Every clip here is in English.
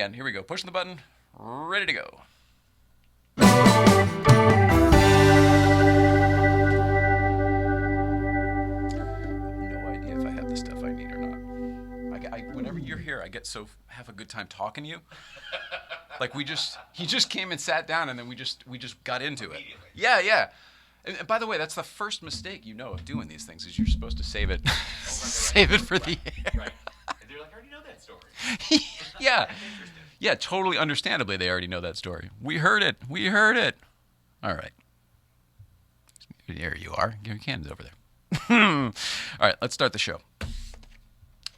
And here we go. Pushing the button. Ready to go. No idea if I have the stuff I need or not. Whenever you're here, I have a good time talking to you. Like he just came and sat down, and then we just got into it. Yeah. And by the way, that's the first mistake of doing these things is you're supposed to save it, save it for the air. Right. And they're like, I already know that story. Yeah. Yeah, totally understandably, they already know that story. We heard it. All right. There you are. Gary Cannon's over there. All right, let's start the show.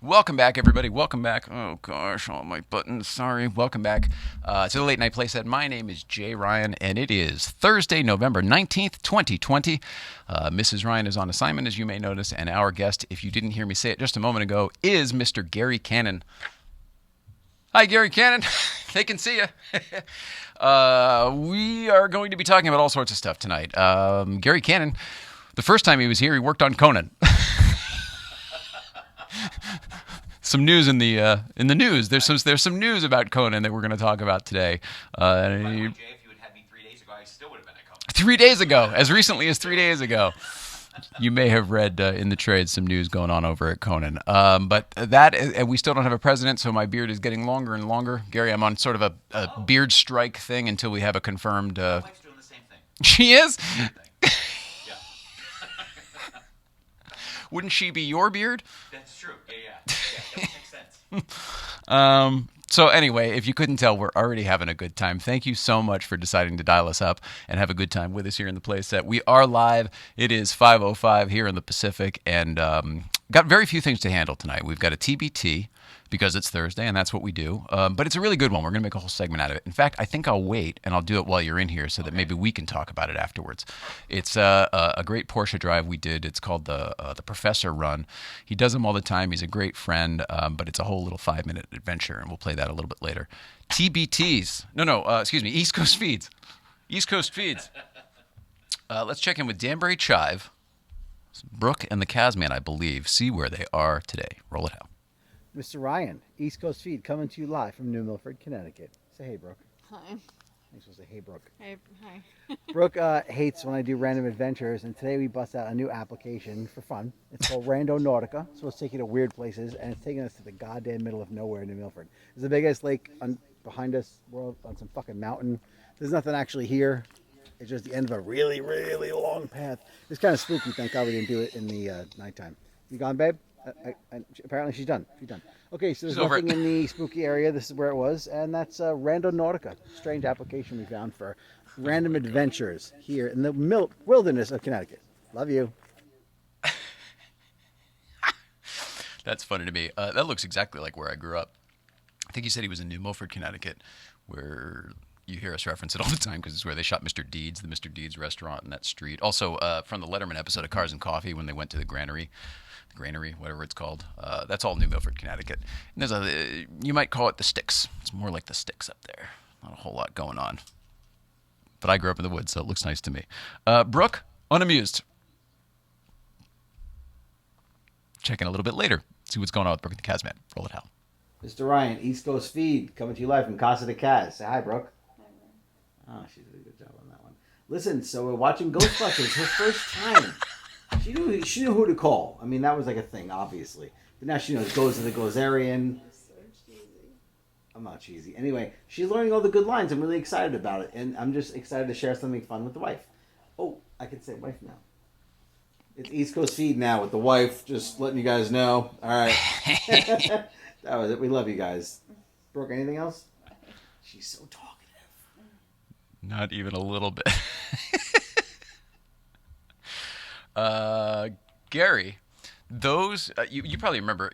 Welcome back, everybody. Welcome back. Oh, gosh, all my buttons. Sorry. Welcome back to the Late Night Playset. My name is Jay Ryan, and it is Thursday, November 19th, 2020. Mrs. Ryan is on assignment, as you may notice, and our guest, if you didn't hear me say it just a moment ago, is Mr. Gary Cannon. Hi, Gary Cannon. They can see you. We are going to be talking about all sorts of stuff tonight. Gary Cannon, the first time he was here, he worked on Conan. Some news in the news. There's some news about Conan that we're going to talk about today. Jay, if you had had me 3 days ago, I still would have been at Conan. 3 days ago, as recently as 3 days ago. You may have read in the trade some news going on over at Conan. But we still don't have a president, so my beard is getting longer and longer. Gary, I'm on sort of a beard strike thing until we have a confirmed... My wife's doing the same thing. She is? Yeah. Wouldn't she be your beard? That's true. Yeah. That makes sense. So anyway, if you couldn't tell, we're already having a good time. Thank you so much for deciding to dial us up and have a good time with us here in the playset. We are live. It is 5:05 here in the Pacific, and got very few things to handle tonight. We've got a TBT because it's Thursday, and that's what we do. But it's a really good one. We're going to make a whole segment out of it. In fact, I think I'll wait, and I'll do it while you're in here so that maybe we can talk about it afterwards. It's a great Porsche drive we did. It's called the Professor Run. He does them all the time. He's a great friend, but it's a whole little 5-minute adventure, and we'll play that a little bit later. TBTs. Excuse me, East Coast Feeds. East Coast Feeds. Let's check in with Danbury Chive, Brooke, and the Casman, I believe. See where they are today. Roll it out. Mr. Ryan, East Coast Feed, coming to you live from New Milford, Connecticut. Say hey, Brooke. Hi. I'm supposed to say hey, Brooke. Hi. Brooke hates when I do random adventures, and today we bust out a new application for fun. It's called Rando Nautica. It's supposed to take you to weird places, and it's taking us to the goddamn middle of nowhere in New Milford. There's the biggest lake behind us. We're on some fucking mountain. There's nothing actually here. It's just the end of a really, really long path. It's kind of spooky. Thank God we didn't do it in the nighttime. You gone, babe? Apparently she's done. Okay, so there's nothing in the spooky area. This is where it was, and that's Rando Nautica. Strange application we found for random adventures here in the wilderness of Connecticut. Love you. That's funny to me. That looks exactly like where I grew up. I think he said he was in New Milford, Connecticut, where you hear us reference it all the time because it's where they shot Mr. Deeds, the Mr. Deeds restaurant in that street. Also, from the Letterman episode of Cars and Coffee when they went to the granary, whatever it's called. That's all New Milford, Connecticut. And there's you might call it the Sticks. It's more like the Sticks up there. Not a whole lot going on. But I grew up in the woods, so it looks nice to me. Brooke, unamused. Check in a little bit later. See what's going on with Brooke and the Casman. Roll it out. Mr. Ryan, East Coast Feed, coming to you live from Casa de Kaz. Say hi, Brooke. Oh, she did a good job on that one. Listen, so we're watching Ghostbusters. Her first time. She knew who to call. I mean, that was like a thing, obviously. But now she knows Goes to the Gozerian. So cheesy. I'm not cheesy. Anyway, she's learning all the good lines. I'm really excited about it. And I'm just excited to share something fun with the wife. Oh, I can say wife now. It's East Coast Feed now with the wife. Just letting you guys know. All right. That was it. We love you guys. Brooke, anything else? She's so talkative. Not even a little bit. Gary, those you probably remember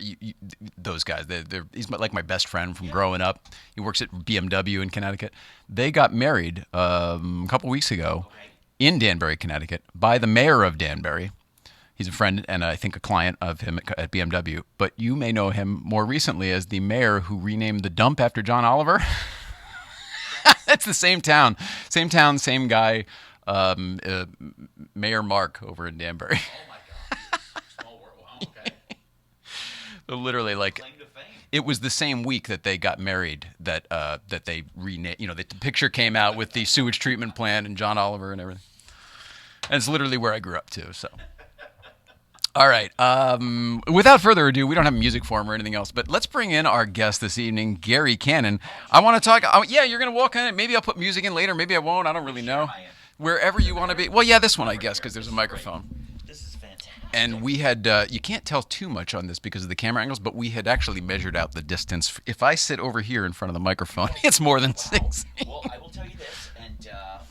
those guys. He's like my best friend from growing up. He works at BMW in Connecticut. They got married a couple weeks ago in Danbury, Connecticut, by the mayor of Danbury. He's a friend and I think a client of him at BMW. But you may know him more recently as the mayor who renamed the dump after John Oliver. It's the same town, same guy. Mayor Mark over in Danbury. Oh my God! Small world. Wow. Okay. Literally, like Claim to fame. it was the same week that they got married that they renamed. You know, the picture came out with the sewage treatment plant and John Oliver and everything. And it's literally where I grew up too. So, all right. Without further ado, we don't have music for him or anything else, but let's bring in our guest this evening, Gary Cannon. I want to talk. Yeah, you're gonna walk in. Maybe I'll put music in later. Maybe I won't. I don't really know. Wherever you want to be. Well, yeah, this one I guess because there's a microphone. This is fantastic. And we had, you can't tell too much on this because of the camera angles, but we had actually measured out the distance. If I sit over here in front of the microphone, it's more than 6. Well, I will tell you this, and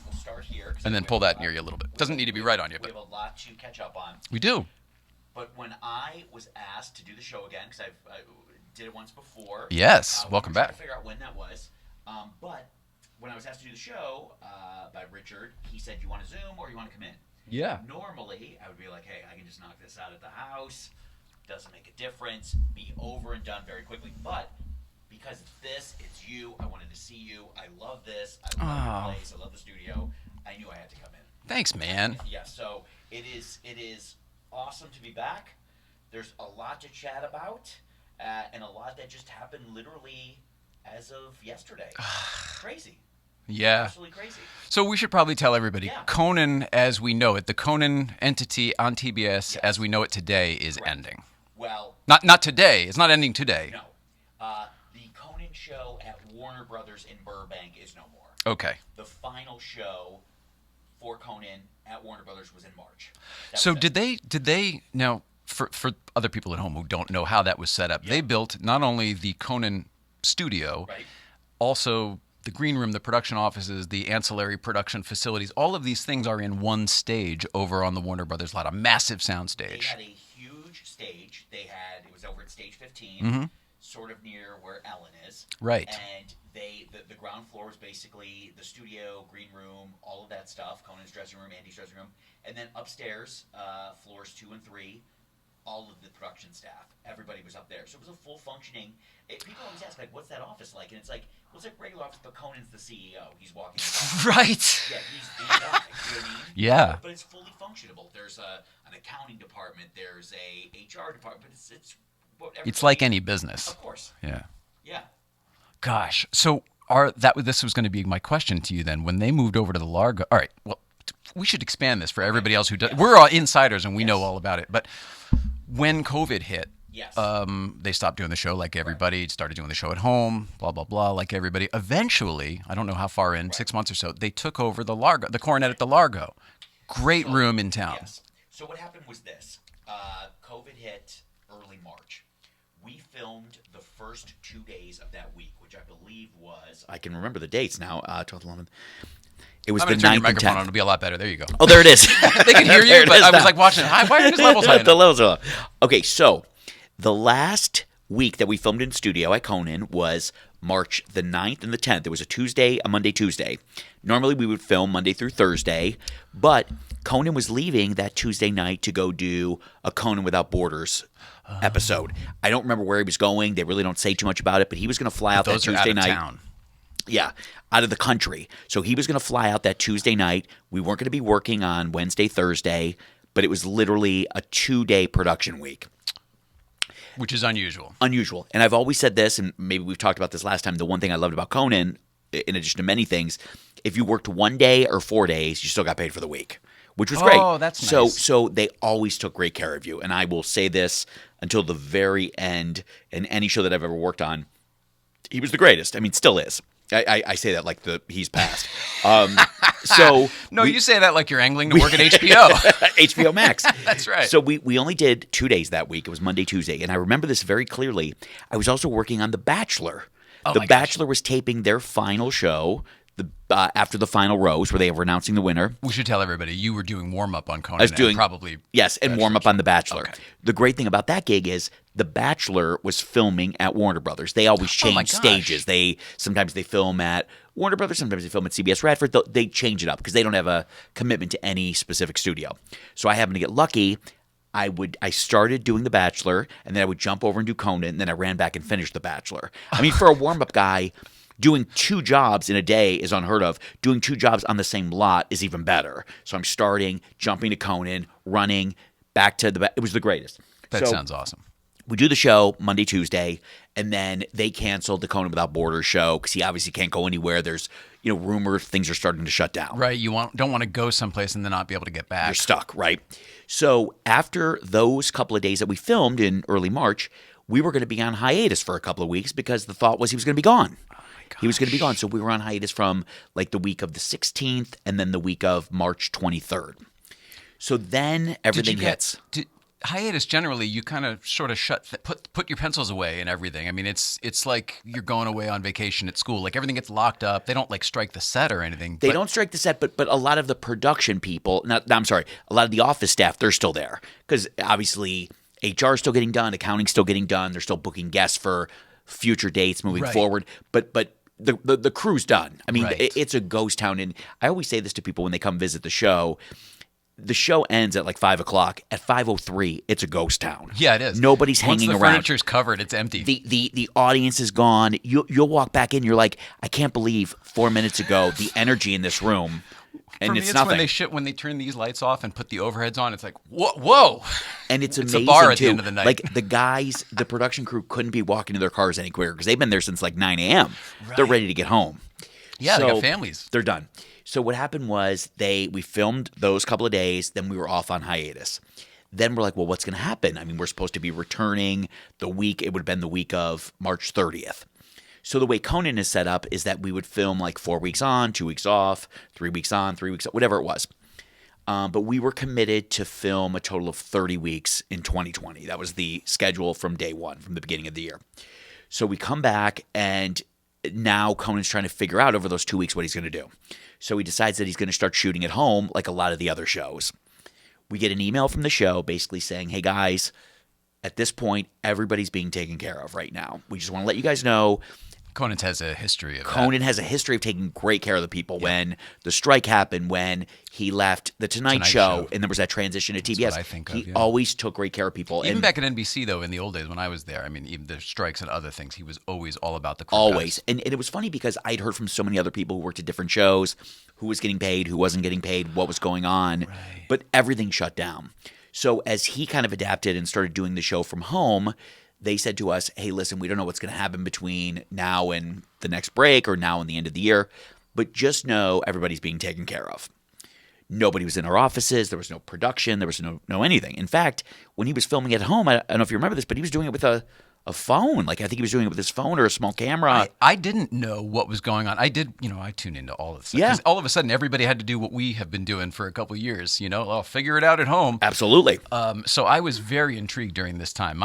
we'll start here. And then pull that near you a little bit. Doesn't need to be right on you, We but have a lot to catch up on. we do. But when I was asked to do the show again, because I did it once before. Yes, we welcome were trying back. to figure out when that was. But when I was asked to do the show by Richard, he said, "You want to Zoom or you want to come in?" Yeah. Normally, I would be like, "Hey, I can just knock this out at the house. Doesn't make a difference. Be over and done very quickly." But because it's this, it's you. I wanted to see you. I love this. I love the place. I love the studio. I knew I had to come in. Thanks, man. Yeah. So it is awesome to be back. There's a lot to chat about, and a lot that just happened literally as of yesterday. Crazy. Yeah. Absolutely crazy. So we should probably tell everybody, Yeah. Conan as we know it, the Conan entity on TBS Yes. as we know it today is Correct. ending. Well, Not today. It's not ending today. no. The Conan show at Warner Brothers in Burbank is no more. Okay. The final show for Conan at Warner Brothers was in March. That So was it. did they now for other people at home who don't know how that was set up, they built not only the Conan studio, Right. also the green room, the production offices, the ancillary production facilities, all of these things are in one stage over on the Warner Brothers lot, a massive sound They stage. had a huge stage. It was over at stage 15, sort of near where Ellen is. Right. And the ground floor was basically the studio, green room, all of that stuff, Conan's dressing room, Andy's dressing room. And then upstairs, floors 2 and 3, all of the production staff, everybody was up there. So it was a full functioning. People always ask, like, what's that office like? And it's like, well, it's like regular office, but Conan's the CEO. He's walking around. Right. Yeah, he's the guy. You know what I mean? Yeah. But it's fully functionable. There's an accounting department. There's a HR department. But it's whatever. It's like any business. Of course. Yeah. Yeah. Gosh. So this was going to be my question to you then. When they moved over to the Largo, all right. Well, we should expand this for everybody else who does. We're all insiders and we know all about it. But when COVID hit, Yes. they stopped doing the show like everybody. Started doing the show at home. Blah blah blah. Like everybody. Eventually, I don't know how far in, 6 months or so, they took over the Largo, the Coronet at the Largo. Great room in town. Yes. So what happened was this. COVID hit early March. We filmed the first 2 days of that week, which I believe was... I can remember the dates now. 12th, 11th. It was I'm the going to turn your 9th and microphone 10th. on. It'll be a lot better. There you go. Oh, there it is. They can hear There you, it but is I was now. like watching. Why are his levels high enough? The levels are up. Okay, so the last week that we filmed in studio at Conan was March the 9th and the 10th. It was a Monday, Tuesday. Normally we would film Monday through Thursday, but Conan was leaving that Tuesday night to go do a Conan Without Borders episode. I don't remember where he was going. They really don't say too much about it, but he was going to fly out that Those are Tuesday out of night. town. Yeah, out of the country. So he was going to fly out that Tuesday night. We weren't going to be working on Wednesday, Thursday, but it was literally a 2-day production week. Which is unusual. Unusual. And I've always said this, and maybe we've talked about this last time, the one thing I loved about Conan, in addition to many things, if you worked 1 day or 4 days, you still got paid for the week, which was great. Oh, that's nice. So they always took great care of you. And I will say this until the very end, in any show that I've ever worked on, he was the greatest. I mean, still is. I say that like he's passed. You say that like you're angling to work at HBO. HBOmax. That's right. So we only did 2 days that week. It was Monday, Tuesday. And I remember this very clearly. I was also working on The Bachelor. The Bachelor was taping their final show after the final rose where they were announcing the winner. We should tell everybody you were doing warm-up on Conan. I was doing probably and warm up on The Bachelor. Okay. The great thing about that gig is The Bachelor was filming at Warner Brothers. They always Oh my change gosh. stages. Sometimes they film at Warner Brothers, sometimes they film at CBS Radford. They change it up because they don't have a commitment to any specific studio. So I happened to get lucky. I started doing The Bachelor, and then I would jump over and do Conan, and then I ran back and finished The Bachelor. I mean, for a warm-up guy, doing 2 jobs in a day is unheard of. Doing 2 jobs on the same lot is even better. So I'm starting, jumping to Conan, running, back to it was the greatest. That sounds awesome. We do the show Monday, Tuesday, and then they canceled the Conan Without Borders show because he obviously can't go anywhere. There's, rumors things are starting to shut down. Right. You don't want to go someplace and then not be able to get back. You're stuck, right? So after those couple of days that we filmed in early March, we were going to be on hiatus for a couple of weeks because the thought was he was going to be gone. He was going to be gone. So we were on hiatus from like the week of the 16th and then the week of March 23rd. So then everything hits. Hiatus, generally, you kind of sort of put your pencils away and everything. I mean, it's like you're going away on vacation at school. Like everything gets locked up. They don't like strike the set or anything. They don't strike the set, but a lot of the production people, a lot of the office staff, they're still there because obviously HR is still getting done, accounting's still getting done. They're still booking guests for future dates moving forward. But the crew's done. I mean, it's a ghost town, and I always say this to people when they come visit the show. The show ends at like 5 o'clock. At 5:03, it's a ghost town. Yeah, it is. Nobody's hanging around. Once the furniture's covered, it's empty. The audience is gone. You'll walk back in. You're like, I can't believe 4 minutes ago the energy in this room, and For me, it's nothing. When they turn these lights off and put the overheads on, it's like whoa. And it's amazing a bar at too. the end of the night. Like the production crew couldn't be walking to their cars any quicker because they've been there since like 9 a.m. Right. They're ready to get home. Yeah, they got families. They're done. So what happened was we filmed those couple of days, then we were off on hiatus. Then we're like, well, what's going to happen? I mean, we're supposed to be returning it would have been the week of March 30th. So the way Conan is set up is that we would film like 4 weeks on, 2 weeks off, 3 weeks on, 3 weeks off, whatever it was. But we were committed to film a total of 30 weeks in 2020. That was the schedule from day one, from the beginning of the year. So we come back, and now Conan's trying to figure out over those 2 weeks what he's going to do. So he decides that he's going to start shooting at home like a lot of the other shows. We get an email from the show basically saying, hey guys, at this point, everybody's being taken care of right now. We just want to let you guys know. Conan has a history of Conan has a history of taking great care of the people. Yeah. When the strike happened, when he left the Tonight Show, and there was that transition to TBS, what I think he always took great care of people. Even back at NBC, though, in the old days when I was there, I mean, even the strikes and other things, he was always all about the crew. Always. And it was funny because I'd heard from so many other people who worked at different shows, who was getting paid, who wasn't getting paid, what was going on. Right. But everything shut down. So as he kind of adapted and started doing the show from home, they said to us, hey, listen, we don't know what's going to happen between now and the next break or now and the end of the year, but just know everybody's being taken care of. Nobody was in our offices. There was no production. There was no anything. In fact, when he was filming at home, I don't know if you remember this, but he was doing it with a phone. Like, I think he was doing it with his phone or a small camera. I didn't know what was going on. I tuned into all of this stuff. Yeah. 'Cause all of a sudden, everybody had to do what we have been doing for a couple of years. I'll figure it out at home. Absolutely. So I was very intrigued during this time.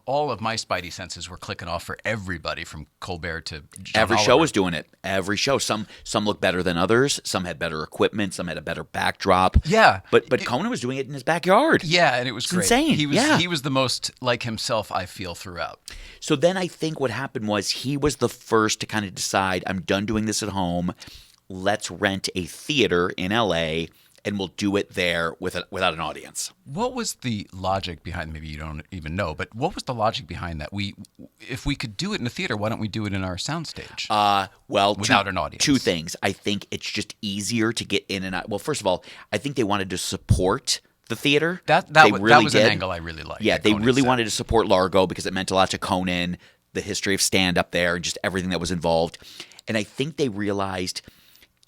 All of my spidey senses were clicking off for everybody from Colbert to John Every Oliver. show was doing it. Every show. Some looked better than others. Some had better equipment. Some had a better backdrop. Yeah. But Conan was doing it in his backyard. Yeah, and it was great. Insane. He was the most like himself, I feel, throughout. So then I think what happened was he was the first to kind of decide, I'm done doing this at home. Let's rent a theater in LA and we'll do it there without an audience. What was the logic behind, maybe you don't even know, but what was the logic behind that? If we could do it in a theater, why don't we do it in our soundstage? Without an audience. Two things. I think it's just easier to get in and out. Well, first of all, I think they wanted to support the theater. That was an angle I really liked. Yeah, they really wanted to support Largo because it meant a lot to Conan, the history of stand-up there, and just everything that was involved. And I think they realized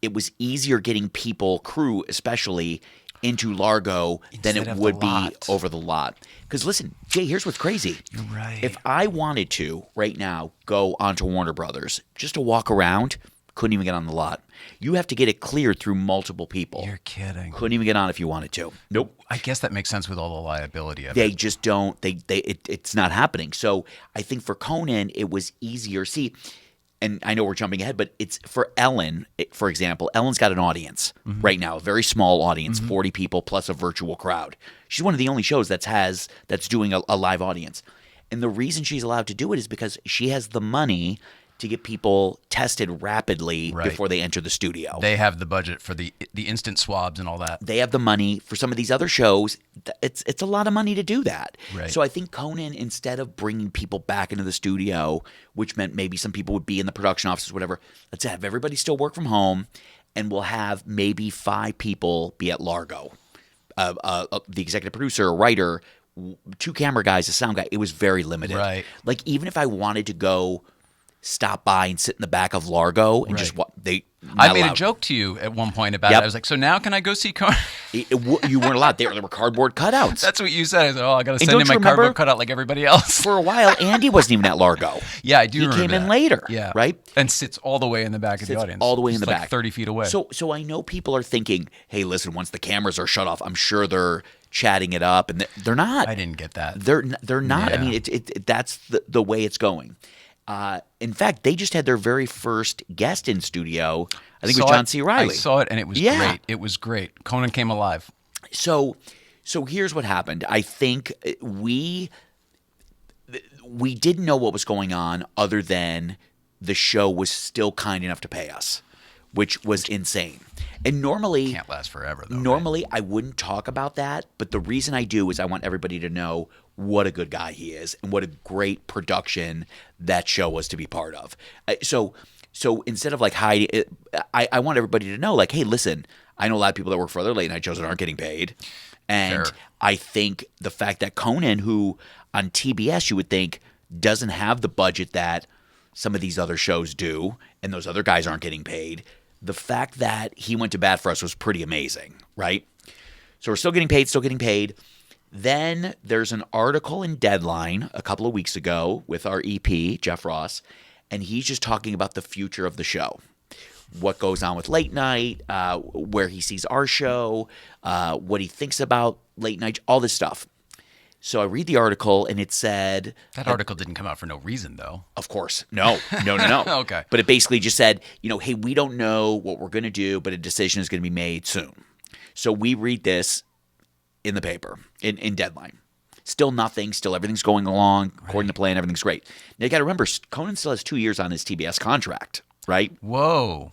it was easier getting people, crew especially, into Largo than it would be over the lot. Because listen, Jay, here's what's crazy. You're right. If I wanted to, right now, go onto Warner Brothers just to walk around, couldn't even get on the lot. You have to get it cleared through multiple people. You're kidding. Couldn't even get on if you wanted to. Nope. I guess that makes sense with all the liability of it. They just don't. It's not happening. So I think for Conan, it was easier. See, and I know we're jumping ahead, but it's for Ellen, for example. Ellen's got an audience right now, a very small audience, 40 people plus a virtual crowd. She's one of the only shows that's doing a live audience. And the reason she's allowed to do it is because she has the money to get people tested rapidly before they enter the studio. They have the budget for the instant swabs and all that. They have the money. For some of these other shows, it's a lot of money to do that. Right. So I think Conan, instead of bringing people back into the studio, which meant maybe some people would be in the production offices, whatever, let's have everybody still work from home, and we'll have maybe 5 people be at Largo. The executive producer, a writer, two camera guys, a sound guy. It was very limited. Right. Like even if I wanted to go stop by and sit in the back of Largo and just I made a joke to you at one point about it. Yep. I was like, so now can I go see Conan? You weren't allowed. There were cardboard cutouts. That's what you said. I said, oh, I got to send don't in my you remember? cardboard cutout like everybody else. For a while, Andy wasn't even at Largo. Yeah, I do remember He came in that. later. Yeah. Right? And sits all the way in the back of the audience. all the way in Just the like back. 30 feet away. So I know people are thinking, hey, listen, once the cameras are shut off, I'm sure they're chatting it up, and they're not. I didn't get that. They're not. Yeah. I mean, that's the way it's going. In fact, they just had their very first guest in studio. I think it was John C. Reilly. I saw it, and it was great. It was great. Conan came alive. So here's what happened. I think we didn't know what was going on other than the show was still kind enough to pay us, which was insane. And normally Can't last forever, though. Normally, I wouldn't talk about that, but the reason I do is I want everybody to know what a good guy he is and what a great production that show was to be part of. So instead of like hiding, I want everybody to know, like, hey, listen, I know a lot of people that work for other late night shows that aren't getting paid. And Sure. I think the fact that Conan, who on TBS you would think doesn't have the budget that some of these other shows do, and those other guys aren't getting paid, the fact that he went to bat for us was pretty amazing, right? So we're still getting paid. Then there's an article in Deadline a couple of weeks ago with our EP, Jeff Ross, and he's just talking about the future of the show. What goes on with late night, where he sees our show, what he thinks about late night, all this stuff. So I read the article, and it said... That article didn't come out for no reason, though. Of course. No. Okay. But it basically just said, hey, we don't know what we're going to do, but a decision is going to be made soon. So we read this in the paper, in Deadline. Still nothing. Still everything's going along according to plan. Everything's great. Now you got to remember, Conan still has 2 years on his TBS contract, right? Whoa.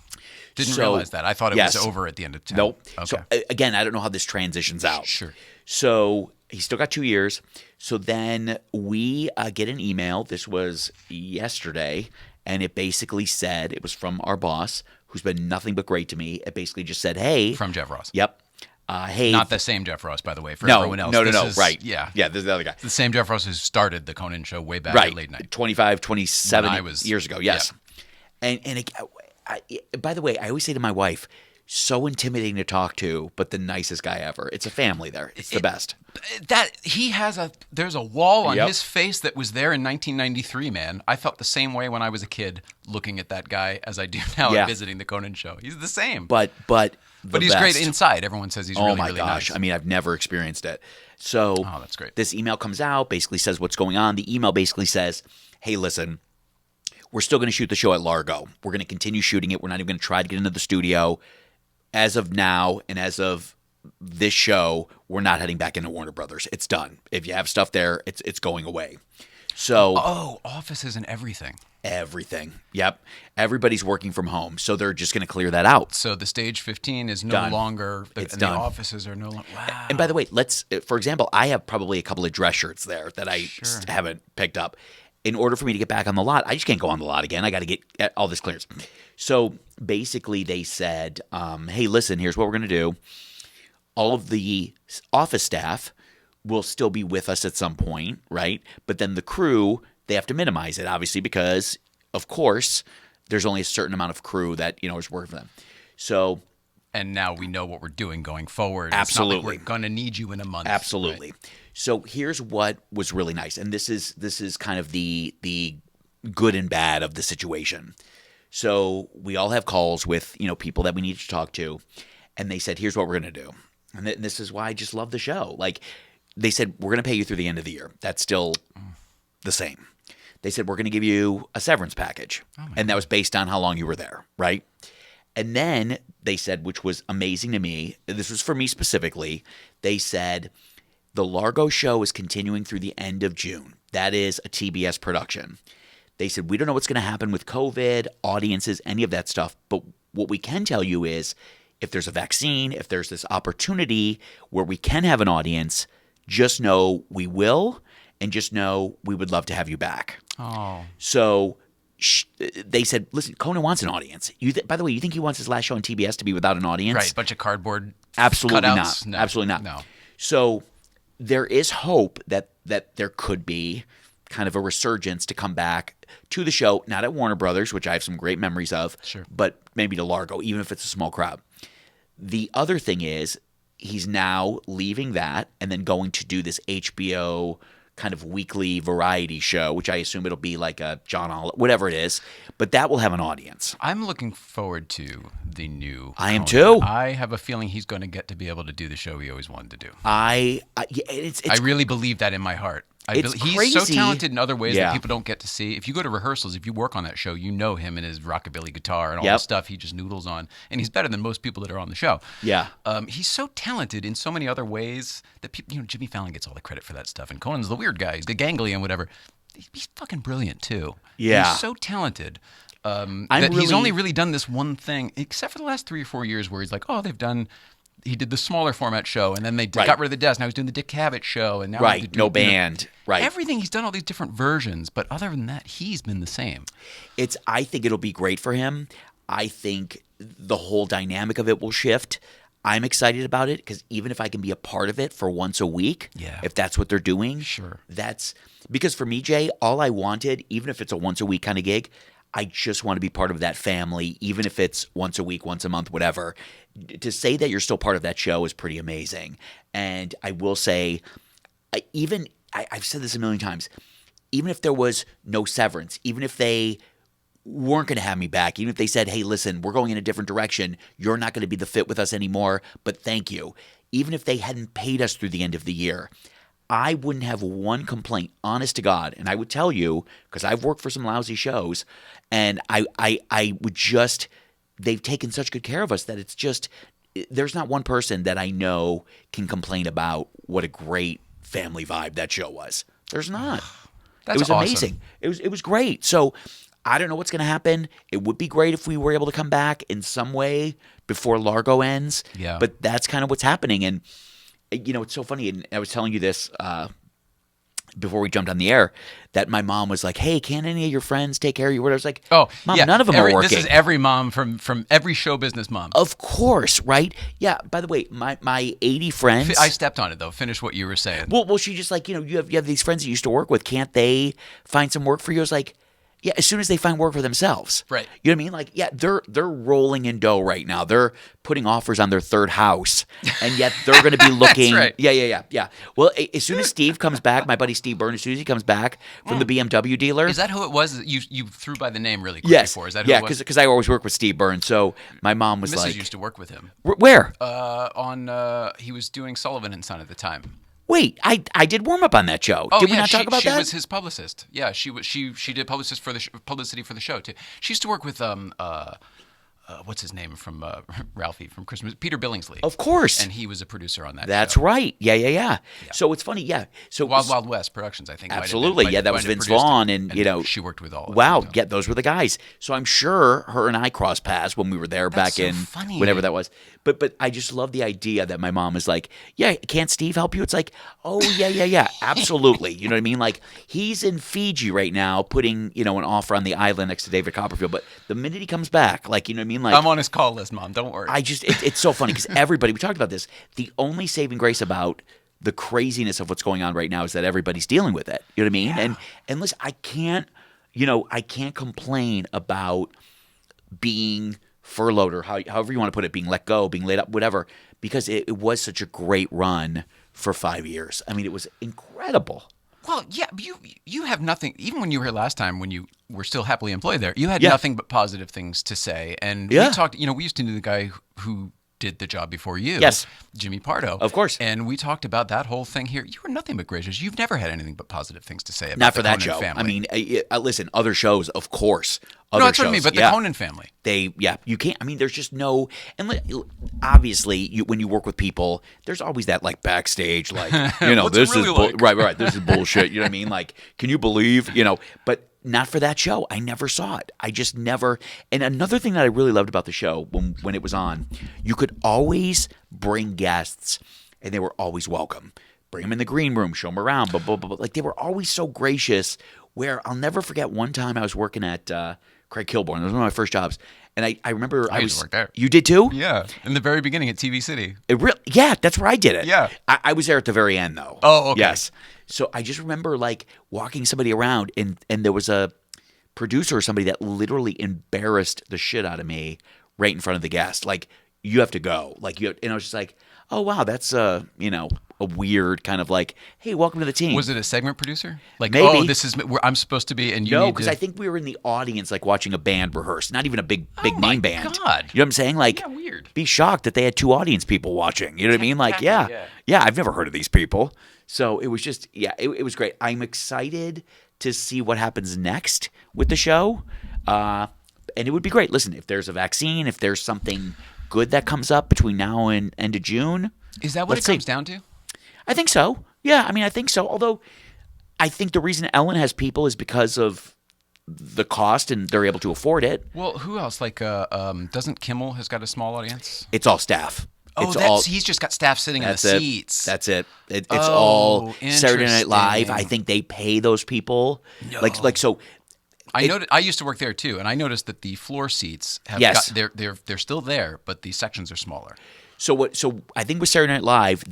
Didn't realize that. I thought it was over at the end of 10. Nope. Okay. So again, I don't know how this transitions out. Sure. So he's still got 2 years. So then we get an email. This was yesterday, and it basically said, it was from our boss, who's been nothing but great to me. It basically just said, hey. From Jeff Ross. Yep. Hey. Not the same Jeff Ross, by the way, for No, everyone else. no, This is- right. Yeah. Yeah, this is the other guy. The same Jeff Ross who started the Conan show way back Right. at late night. 25, 27 When I was- years ago, yes. And by the way, I always say to my wife, so intimidating to talk to, but the nicest guy ever. It's a family there. It's the best. There's a wall on Yep. his face that was there in 1993, man. I felt the same way when I was a kid looking at that guy as I do now Yeah. at visiting the Conan show. He's the same. But he's best. great inside. Everyone says he's really, Oh my really gosh. nice. I mean, I've never experienced it. So Oh, that's great. This email comes out, basically says what's going on. The email basically says, hey, listen, we're still going to shoot the show at Largo. We're going to continue shooting it. We're not even going to try to get into the studio. As of now and as of this show, we're not heading back into Warner Brothers. It's done. If you have stuff there, it's going away. So offices and everything. everything. Yep. Everybody's working from home. So they're just going to clear that out. So the stage 15 is no Done. longer. It's and done. The offices are no longer. Wow. And by the way, for example, I have probably a couple of dress shirts there that I haven't picked up. In order for me to get back on the lot, I just can't go on the lot again. I got to get all this clearance. So basically they said, hey, listen, here's what we're going to do. All of the office staff will still be with us at some point, right? But then the crew, they have to minimize it, obviously, because, of course, there's only a certain amount of crew that, is working for them. So... And now we know what we're doing going forward. Absolutely. It's not like we're going to need you in a month. Absolutely. Right? So here's what was really nice, and this is kind of the good and bad of the situation. So we all have calls with people that we need to talk to, and they said, "Here's what we're going to do," and this is why I just love the show. Like they said, "We're going to pay you through the end of the year." That's still the same. They said, "We're going to give you a severance package," and that was based on how long you were there, right? And then they said, which was amazing to me, this was for me specifically, they said, the Largo show is continuing through the end of June. That is a TBS production. They said, we don't know what's going to happen with COVID, audiences, any of that stuff. But what we can tell you is if there's a vaccine, if there's this opportunity where we can have an audience, just know we will, and just know we would love to have you back. Oh. So they said, listen, Conan wants an audience. By the way, you think he wants his last show on TBS to be without an audience? Right, bunch of cardboard Absolutely cutouts? not. Absolutely not. No. So there is hope that there could be kind of a resurgence to come back to the show, not at Warner Brothers, which I have some great memories of, Sure. but maybe to Largo, even if it's a small crowd. The other thing is he's now leaving that and then going to do this HBO kind of weekly variety show, which I assume it'll be like a John Oliver, whatever it is, but that will have an audience. I'm looking forward to the new. I am Conan. too. I have a feeling he's going to get to be able to do the show he always wanted to do. It's I really believe that in my heart. It's he's so crazy. talented in other ways Yeah. that people don't get to see. If you go to rehearsals, if you work on that show, you know him and his rockabilly guitar and all Yep. the stuff he just noodles on. And he's better than most people that are on the show. Yeah. He's so talented in so many other ways that people, Jimmy Fallon gets all the credit for that stuff. And Conan's the weird guy. He's the gangly and whatever. He's fucking brilliant too. Yeah. He's so talented. He's really- only really done this one thing, except for the last 3 or 4 years where he's like, he did the smaller format show, and then they Right. got rid of the desk. Now he's doing the Dick Cavett show, and now Right, he's no band. Right. Everything, he's done all these different versions, but other than that, he's been the same. I think it'll be great for him. I think the whole dynamic of it will shift. I'm excited about it because even if I can be a part of it for once a week, Yeah. if that's what they're doing, Sure. that's because for me, Jay, all I wanted, even if it's a once a week kind of gig, I just want to be part of that family, even if it's once a week, once a month, whatever. To say that you're still part of that show is pretty amazing. And I will say, I've said this a million times, even if there was no severance, even if they weren't going to have me back, even if they said, hey, listen, we're going in a different direction, you're not going to be the fit with us anymore, but thank you. Even if they hadn't paid us through the end of the year, I wouldn't have one complaint, honest to God. And I would tell you, because I've worked for some lousy shows, and I would just, they've taken such good care of us that it's just, there's not one person that I know can complain about what a great family vibe that show was. There's not. That's It was awesome. amazing. It was great. So I don't know what's going to happen. It would be great if we were able to come back in some way before Largo ends. Yeah. But that's kind of what's happening. And, it's so funny. And I was telling you this before we jumped on the air, that my mom was like, hey, can't any of your friends take care of you? I was like, Oh, Mom, yeah. none of them are working. This is every mom from every show business mom. Of course, right? Yeah, by the way, my 80 friends. I stepped on it, though. Finish what you were saying. Well, she just like, you have these friends that you used to work with. Can't they find some work for you? I was like, yeah, as soon as they find work for themselves. Right. You know what I mean? Like, yeah, they're rolling in dough right now. They're putting offers on their third house, and yet they're going to be looking. right. Yeah. Well, as soon as Steve comes back, my buddy Steve Byrne, as soon as he comes back from the BMW dealer. Is that who it was that you threw by the name really quick Yes. before? Is that who it was? because I always work with Steve Byrne. So my mom was Mrs. like, used to work with him. Where? He was doing Sullivan and Son at the time. Wait, I did warm up on that show. Oh, did we yeah, not talk about she that? was his publicist. Yeah, she did publicity for the show too. She used to work with what's his name from Ralphie from Christmas, Peter Billingsley. Of course. And he was a producer on that. That's show. right. Yeah. So it's funny. Yeah. So Wild Wild West Productions, I think. might have been- Absolutely. might Yeah, have- that might was have Vince produced it. Vaughn, and she worked with all. Of wow, them, yeah, those were the guys. So I'm sure her and I crossed paths when we were there That's back so in funny. whenever that was. But I just love the idea that my mom is like, yeah, can't Steve help you? It's like, oh yeah, absolutely. You know what I mean? Like he's in Fiji right now, putting an offer on the island next to David Copperfield. But the minute he comes back, like you know what I mean? Like I'm on his call list, Mom. Don't worry. it's so funny because everybody, we talked about this. The only saving grace about the craziness of what's going on right now is that everybody's dealing with it. You know what I mean? Yeah. And listen, I can't complain about being furloughed or however you want to put it, being let go, being laid up, whatever, because it was such a great run for 5 years. I mean, it was incredible. Well, yeah, you have nothing. Even when you were here last time, when you were still happily employed there, you had Yeah. nothing but positive things to say. And Yeah. we talked. We used to know the guy who did the job before you, Yes. Jimmy Pardo, Of course. And we talked about that whole thing here. You were nothing but gracious. You've never had anything but positive things to say about Not for the that Conan show. family. I mean, listen, other shows, of course. no, Other that's what I mean. shows, But the yeah. Conan family. You can't. I mean, there's just no. And obviously, when you work with people, there's always that like backstage, like What's this it really is like? right. This is bullshit. You know what I mean? Like, can you believe? But not for that show. I never saw it. I just never. And another thing that I really loved about the show when it was on, you could always bring guests, and they were always welcome. Bring them in the green room, show them around, blah, blah, blah, blah. Like they were always so gracious. Where I'll never forget one time I was working at Craig Kilborn. That was one of my first jobs. And I remember I used to work there. You did too? Yeah, in the very beginning at TV City. Yeah, that's where I did it. Yeah. I was there at the very end though. Oh, okay. Yes. So I just remember like walking somebody around and there was a producer or somebody that literally embarrassed the shit out of me right in front of the guest. Like, you have to go. Like, and I was just like, oh wow, that's a weird kind of like, hey, welcome to the team. Was it a segment producer? Like, Maybe. oh, this is where I'm supposed to be, and you No, need because to... I think we were in the audience, like watching a band rehearse. Not even a big my name band. God. You know what I'm saying? Like, Yeah, weird. Be shocked that they had 2 audience people watching. You know what I mean? Like, yeah, I've never heard of these people. So it was just, it was great. I'm excited to see what happens next with the show, and it would be great. Listen, if there's a vaccine, if there's something good that comes up between now and end of June, Is that what it comes down to? I think so. Yeah, I mean, I think so. Although, I think the reason Ellen has people is because of the cost and they're able to afford it. Well, who else? Like, doesn't Kimmel has got a small audience? It's all staff. Oh, he's just got staff sitting in the seats. That's it. It's all Saturday Night Live. interesting. I think they pay those people. No. Like so. I used to work there too, and I noticed that the floor seats have Yes. they're still there, but the sections are smaller. So I think with Saturday Night Live,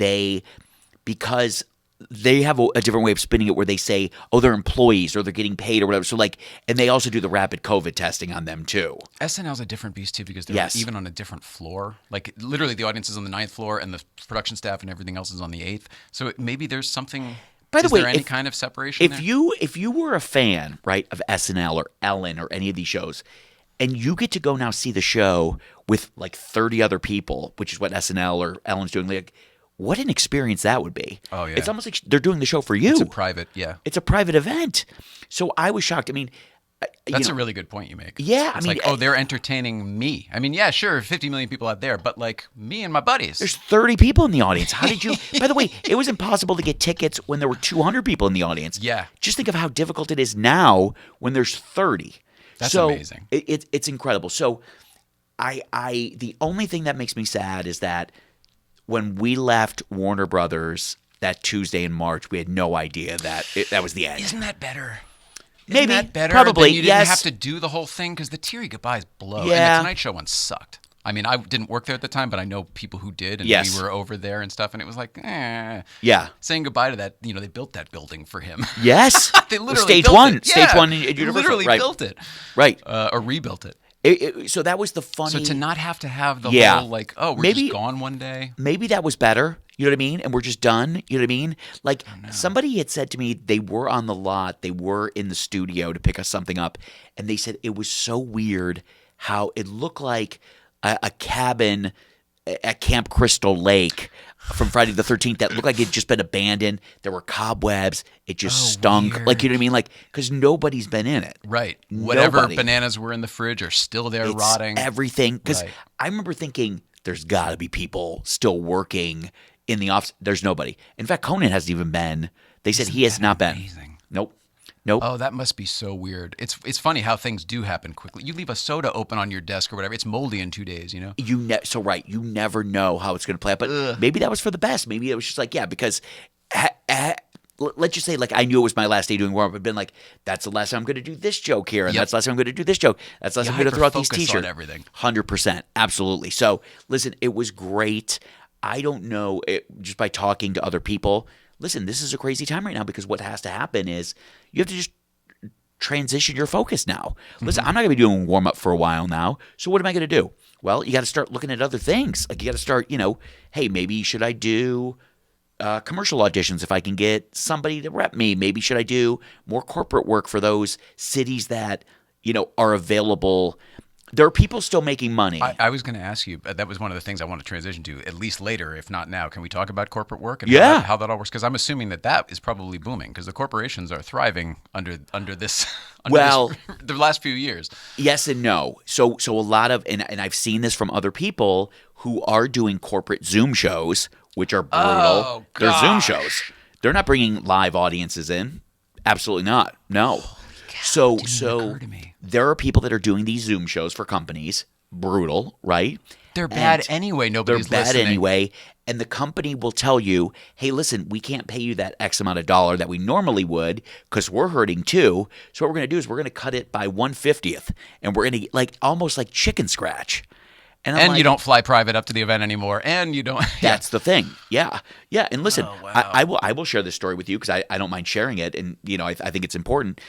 because they have a different way of spinning it where they say, oh, they're employees or they're getting paid or whatever. So and they also do the rapid COVID testing on them too. SNL's a different beast too because they're even on a different floor. Like literally the audience is on the 9th floor and the production staff and everything else is on the 8th. So maybe there's something... By the way, is there any kind of separation there? If you were a fan, right, of SNL or Ellen or any of these shows, and you get to go now see the show with like 30 other people, which is what SNL or Ellen's doing, like, what an experience that would be. Oh, yeah. It's almost like they're doing the show for you. It's a private, yeah. It's a private event. So I was shocked. I mean, That's a really good point you make. Yeah, it's like, they're entertaining me. I mean, yeah, sure, 50 million people out there, but like me and my buddies. There's 30 people in the audience. How did you? By the way, it was impossible to get tickets when there were 200 people in the audience. Yeah. Just think of how difficult it is now when there's 30. That's amazing. It's incredible. So, the only thing that makes me sad is that when we left Warner Brothers that Tuesday in March, we had no idea that that was the end. Isn't that better? Maybe. Isn't that better? Probably. Then you didn't Yes. have to do the whole thing because the teary goodbyes blow. Yeah. And the Tonight Show one sucked. I mean, I didn't work there at the time, but I know people who did, and Yes. we were over there and stuff, and it was like, Yeah. saying goodbye to that. You know, they built that building for him. Yes. They literally Stage built one. it. Stage Yeah. one at Universal. Literally Right. built it. Right. Or rebuilt it. So that was the funny. So to not have to have the Yeah. whole like, oh, we're Maybe- just gone one day. Maybe that was better. You know what I mean? And we're just done. You know what I mean? Like somebody had said to me, they were on the lot, they were in the studio to pick us something up, and they said it was so weird how it looked like a cabin at Camp Crystal Lake from Friday the 13th that looked like it had just been abandoned. There were cobwebs. It just stunk. weird. Like, you know what I mean? Like, because nobody's been in it. Right. Whatever Nobody. bananas were in the fridge are still there It's rotting. everything. Because Right. I remember thinking, there's got to be people still working in the office. There's nobody. In fact, Conan hasn't even been. They said he has not been. Amazing. Nope. Oh, that must be so weird. It's funny how things do happen quickly. You leave a soda open on your desk or whatever, it's moldy in 2 days, you know? So right, you never know how it's going to play out. But maybe that was for the best. Maybe it was just like, yeah, because let's just say, like, I knew it was my last day doing warm up. I'd been like, that's the last time I'm going to do this joke here, and Yep. that's the last time I'm going to do this joke. That's the last time I'm going to throw out these hyper-focus t-shirts. on everything. 100%, absolutely. So listen, it was great. I don't know, just by talking to other people. Listen, this is a crazy time right now because what has to happen is you have to just transition your focus now. Listen, I'm not going to be doing warm up for a while now. So what am I going to do? Well, you got to start looking at other things. Like you got to start, hey, maybe should I do commercial auditions if I can get somebody to rep me? Maybe should I do more corporate work for those cities that, are available? There are people still making money. I was going to ask you, that was one of the things I want to transition to, at least later, if not now. Can we talk about corporate work and how that all works? Because I'm assuming that is probably booming because the corporations are thriving under this, the last few years. Yes and no. So a lot of, and I've seen this from other people who are doing corporate Zoom shows, which are brutal. Oh, They're Zoom gosh. shows. They're not bringing live audiences in. Absolutely not. No. So occur to me. there are people that are doing these Zoom shows for companies, brutal, right? They're bad And anyway. they're Nobody's bad listening. anyway. And the company will tell you, hey, listen, we can't pay you that X amount of dollar that we normally would because we're hurting too. So what we're going to do is we're going to cut it by 1/50th. And we're going to like almost like chicken scratch. I'm And like, you don't fly private up to the event anymore. And you don't. That's the thing. Yeah. Yeah. And listen, Oh, wow. I will share this story with you because I don't mind sharing it. And, you know, I think it's important.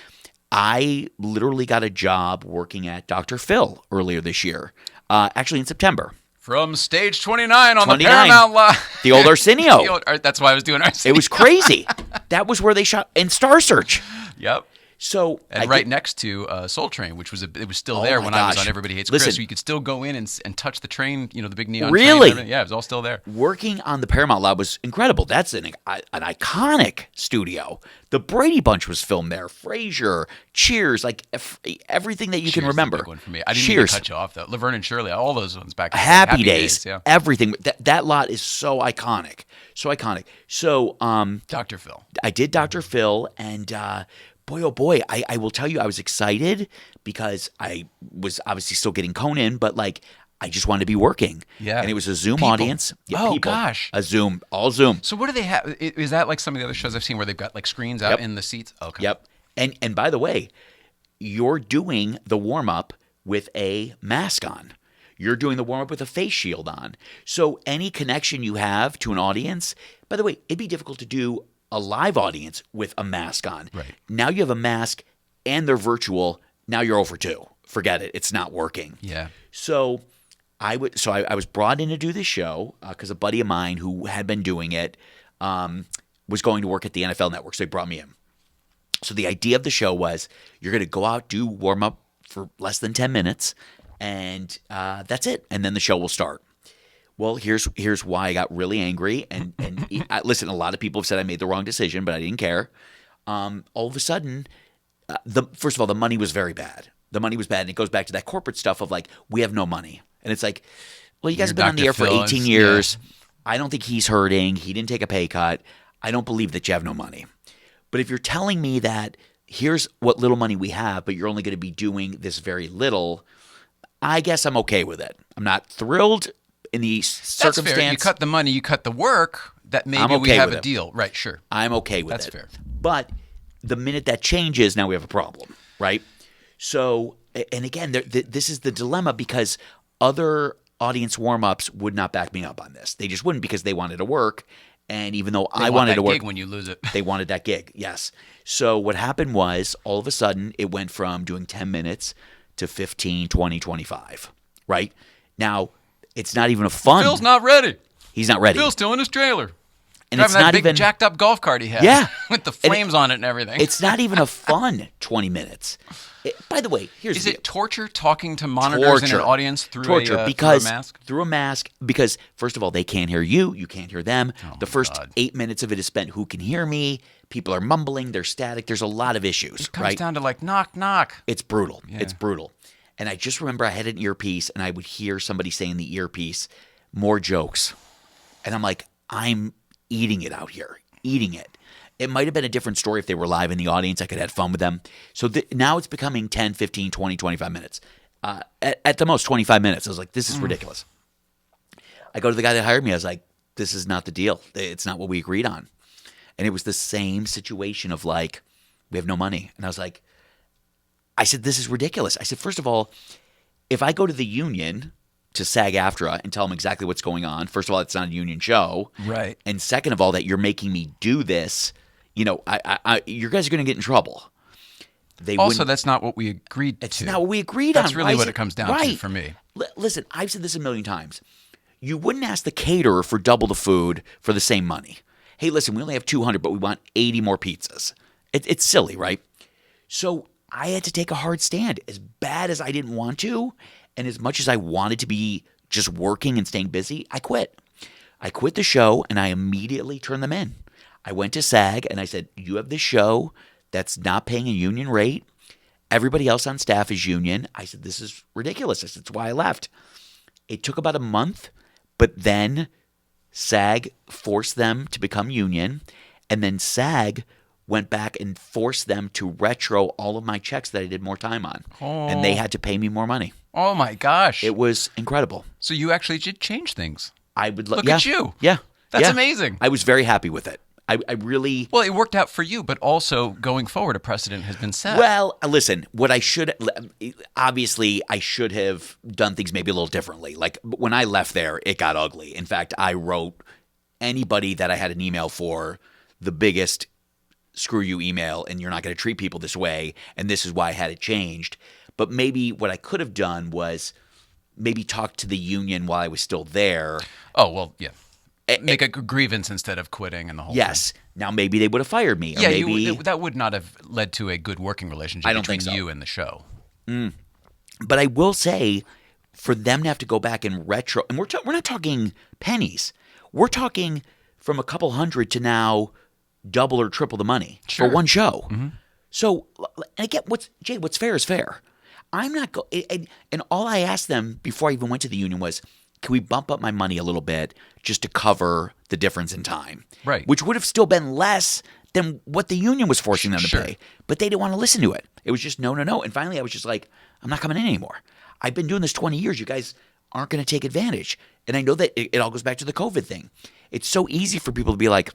I literally got a job working at Dr. Phil earlier this year, actually in September. From stage 29 on 29. the Paramount Lot. The old Arsenio. That's why I was doing Arsenio. It was crazy. That was where they shot in Star Search. Yep. So And right next to Soul Train, which was it was still Oh there my when I was gosh. on Everybody Hates Listen. Chris. So you could still go in and touch the train, you know, the big neon train. Really? And everything. Yeah, it was all still there. working on the Paramount Lot was incredible. That's an iconic studio. The Brady Bunch was filmed there. Frasier, Cheers, like everything that you Cheers can is a remember. big one for me. I didn't Cheers. even cut you off though. Laverne and Shirley, all those ones back. In the day. Happy Days, Yeah. everything. That lot is so iconic. So iconic. So Dr. Phil. I did Dr. Phil, and boy, oh boy, I will tell you, I was excited because I was obviously still getting Conan, but like I just wanted to be working. Yeah. And it was a Zoom People. audience. Yeah, Oh, people. gosh. A Zoom, all Zoom. So what do they have? Is that like some of the other shows I've seen where they've got like screens out Yep. in the seats? Okay. Yep. And by the way, you're doing the warm up with a mask on. You're doing the warm up with a face shield on. So any connection you have to an audience, by the way, it'd be difficult to do a live audience with a mask on. Right. Now you have a mask and they're virtual. Now you're over two. Forget it. It's not working. Yeah. So I was brought in to do this show because a buddy of mine who had been doing it was going to work at the NFL Network. So they brought me in. So the idea of the show was you're going to go out, do warm up for less than 10 minutes, and that's it. And then the show will start. Well, here's why I got really angry. And listen, a lot of people have said I made the wrong decision, but I didn't care. All of a sudden, first of all, the money was very bad. The money was bad, and it goes back to that corporate stuff of like, we have no money. And it's like, well, you guys have been on the Dr. air for Phil 18 is- years. I don't think he's hurting. He didn't take a pay cut. I don't believe that you have no money. But if you're telling me that here's what little money we have, but you're only going to be doing this very little, I guess I'm okay with it. I'm not thrilled in the That's circumstance. fair. You cut the money, you cut the work. That maybe I'm we okay have with a it. deal. Right. Sure. I'm okay with That's it. fair. But the minute that changes, now we have a problem, right? So, and again, this is the dilemma because other audience warm-ups would not back me up on this. They just wouldn't because they wanted to work. And even though I wanted that to work, gig when you lose it. they wanted that gig, yes. So what happened was all of a sudden it went from doing 10 minutes to 15, 20, 25, right? Now, it's not even a fun. Phil's not ready. He's not ready. Phil's still in his trailer. And Driving it's that not big even jacked up golf cart he had. Yeah. With the And flames on it and everything. It's not even a fun 20 minutes. By the way, here's Is the it torture talking to monitors in an Torture. audience through torture a because through a mask? because first of all they can't hear you can't hear them. The first God. 8 minutes of it is spent who can hear me. People are mumbling, they're static. There's a lot of issues, It comes right? down to like knock knock. It's brutal. Yeah. It's brutal. And I just remember I had an earpiece and I would hear somebody say in the earpiece more jokes. And I'm like, I'm eating it out here. Eating it. It might have been a different story if they were live in the audience. I could have had fun with them. So now it's becoming 10, 15, 20, 25 minutes. At the most, 25 minutes. I was like, this is ridiculous. I go to the guy that hired me. I was like, this is not the deal. It's not what we agreed on. And it was the same situation of like, we have no money. And I was like, I said, this is ridiculous. I said, first of all, if I go to the union to SAG-AFTRA and tell them exactly what's going on, first of all, it's not a union show. Right. And second of all, that you're making me do this, you know, you guys are going to get in trouble. They Also, wouldn't- that's not what we agreed it's to. not what we agreed on. That's really Why is what it comes down to right. for me. Listen, I've said this a million times. You wouldn't ask the caterer for double the food for the same money. Hey, listen, we only have 200, but we want 80 more pizzas. It's silly, right? So I had to take a hard stand. As bad as I didn't want to, and as much as I wanted to be just working and staying busy, I quit. I quit the show, and I immediately turned them in. I went to SAG, and I said, you have this show that's not paying a union rate. Everybody else on staff is union. I said, this is ridiculous. I said, that's why I left. It took about a month, but then SAG forced them to become union, and then SAG went back and forced them to retro all of my checks that I did more time on. And they had to pay me more money. Oh my gosh. It was incredible. So you actually did change things. I would Look at you. Yeah. That's Yeah. amazing. I was very happy with it. I really. Well, it worked out for you, but also going forward, a precedent has been set. Well, listen, what I should obviously I should have done things maybe a little differently. Like when I left there, it got ugly. In fact, I wrote anybody that I had an email for the biggest screw you email, and you're not going to treat people this way, and this is why I had it changed. But maybe what I could have done was maybe talk to the union while I was still there. Oh, well, yeah. Make a grievance instead of quitting and the whole Yes. Now maybe they would have fired me. Or thing. maybe That would not have led to a good working relationship I don't between think so. you and the show. But I will say, for them to have to go back and retro, and we're not talking pennies. We're talking from a couple hundred to now double or triple the money Sure. for one show. So, and again, what's fair is fair. I'm not and all I asked them before I even went to the union was, can we bump up my money a little bit just to cover the difference in time? Right. Which would have still been less than what the union was forcing them to Sure. pay. But they didn't want to listen to it. It was just no. And finally I was just like, I'm not coming in anymore. I've been doing this 20 years. You guys aren't going to take advantage. And I know that it all goes back to the COVID thing. It's so easy for people to be like,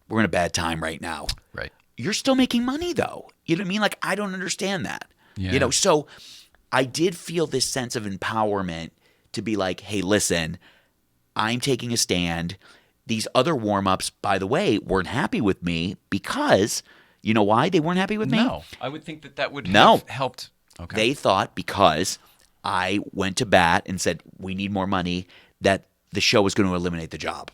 we're in a bad time right now. Right. You're still making money though. You know what I mean? Like, I don't understand that. Yeah. You know, so I did feel this sense of empowerment to be like, hey, listen, I'm taking a stand. These other warm-ups, by the way, weren't happy with me because, you know why they weren't happy with me? No. I would think that would No. have helped. Okay. They thought because I went to bat and said, we need more money, that the show was going to eliminate the job.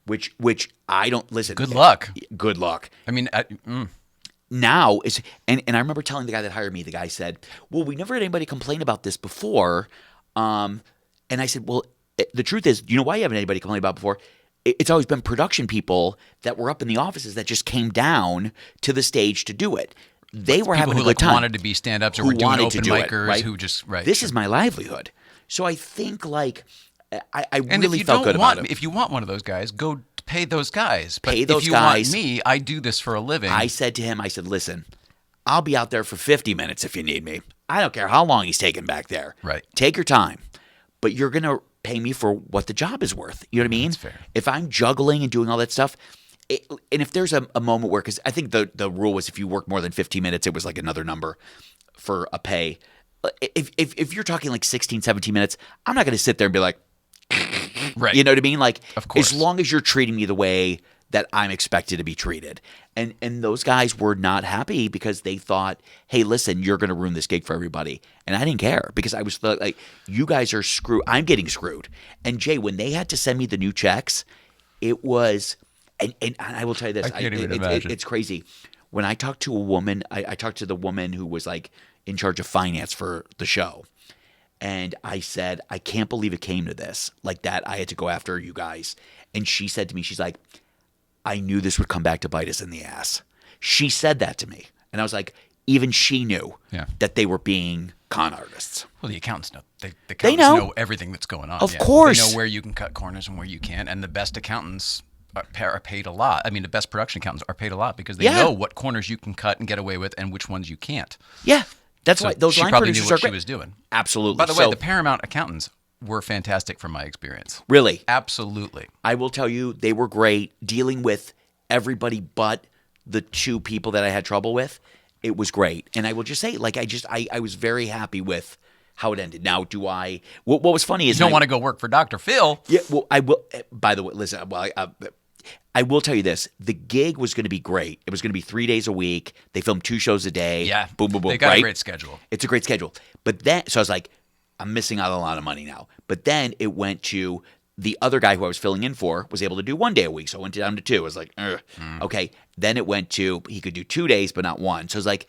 Which I don't listen. Good luck. Good luck. I mean, Now is and I remember telling the guy that hired me. The guy said, "Well, we never had anybody complain about this before." And I said, "Well, the truth is, you know why you haven't had anybody complain about it before? It's always been production people that were up in the offices that just came down to the stage to do it. They were having people a who good time. wanted to be stand-ups or Who were doing wanted open to do it, micers right? who just This is my livelihood. So I think like I And really if you felt don't good want, about it. if you want one of those guys, go pay those guys. But Pay those if you guys. want me, I do this for a living. I said to him, I said, listen, I'll be out there for 50 minutes if you need me. I don't care how long he's taking back there. Right. Take your time. But you're going to pay me for what the job is worth. You know what I mean? That's fair. If I'm juggling and doing all that stuff, and if there's a moment where, because I think the rule was if you work more than 15 minutes, it was like another number for a pay. If you're talking like 16, 17 minutes, I'm not going to sit there and be like, right. you know what I mean? Like, Of course. as long as you're treating me the way that I'm expected to be treated. And those guys were not happy because they thought, hey, listen, you're going to ruin this gig for everybody. And I didn't care because I was like, you guys are screwed. I'm getting screwed. And Jay, when they had to send me the new checks, it was, and I will tell you this, I can't even imagine. it's crazy. When I talked to a woman, I talked to the woman who was like in charge of finance for the show. And I said, I can't believe it came to this, like that I had to go after you guys. And she said to me, she's like, I knew this would come back to bite us in the ass. She said that to me. And I was like, even she knew Yeah. that they were being con artists. Well, the accountants know. The They accountants know. know everything that's going on. Of yeah. course. They know where you can cut corners and where you can't. And the best accountants are paid a lot. I mean, the best production accountants are paid a lot because they Yeah. know what corners you can cut and get away with and which ones you can't. Yeah. That's So why those she line probably knew producers what are she great. was doing. Absolutely. By the way, So, the Paramount accountants were fantastic from my experience. really, Absolutely. I will tell you, they were great dealing with everybody but the two people that I had trouble with. It was great. And I will just say, like, I was very happy with how it ended. Now, what was funny is You don't want to go work for Dr. Phil. Yeah, well, I will. By the way, listen. Well, I will tell you this: the gig was going to be great. It was going to be 3 days a week. They filmed 2 shows a day. Yeah. boom, boom, boom. They got right? a great schedule. It's a great schedule. But then, so I was like, I'm missing out on a lot of money now. But then it went to the other guy who I was filling in for was able to do 1 day a week, so I went down to 2. I was like, okay. Then it went to he could do 2 days, but not 1. So I was like,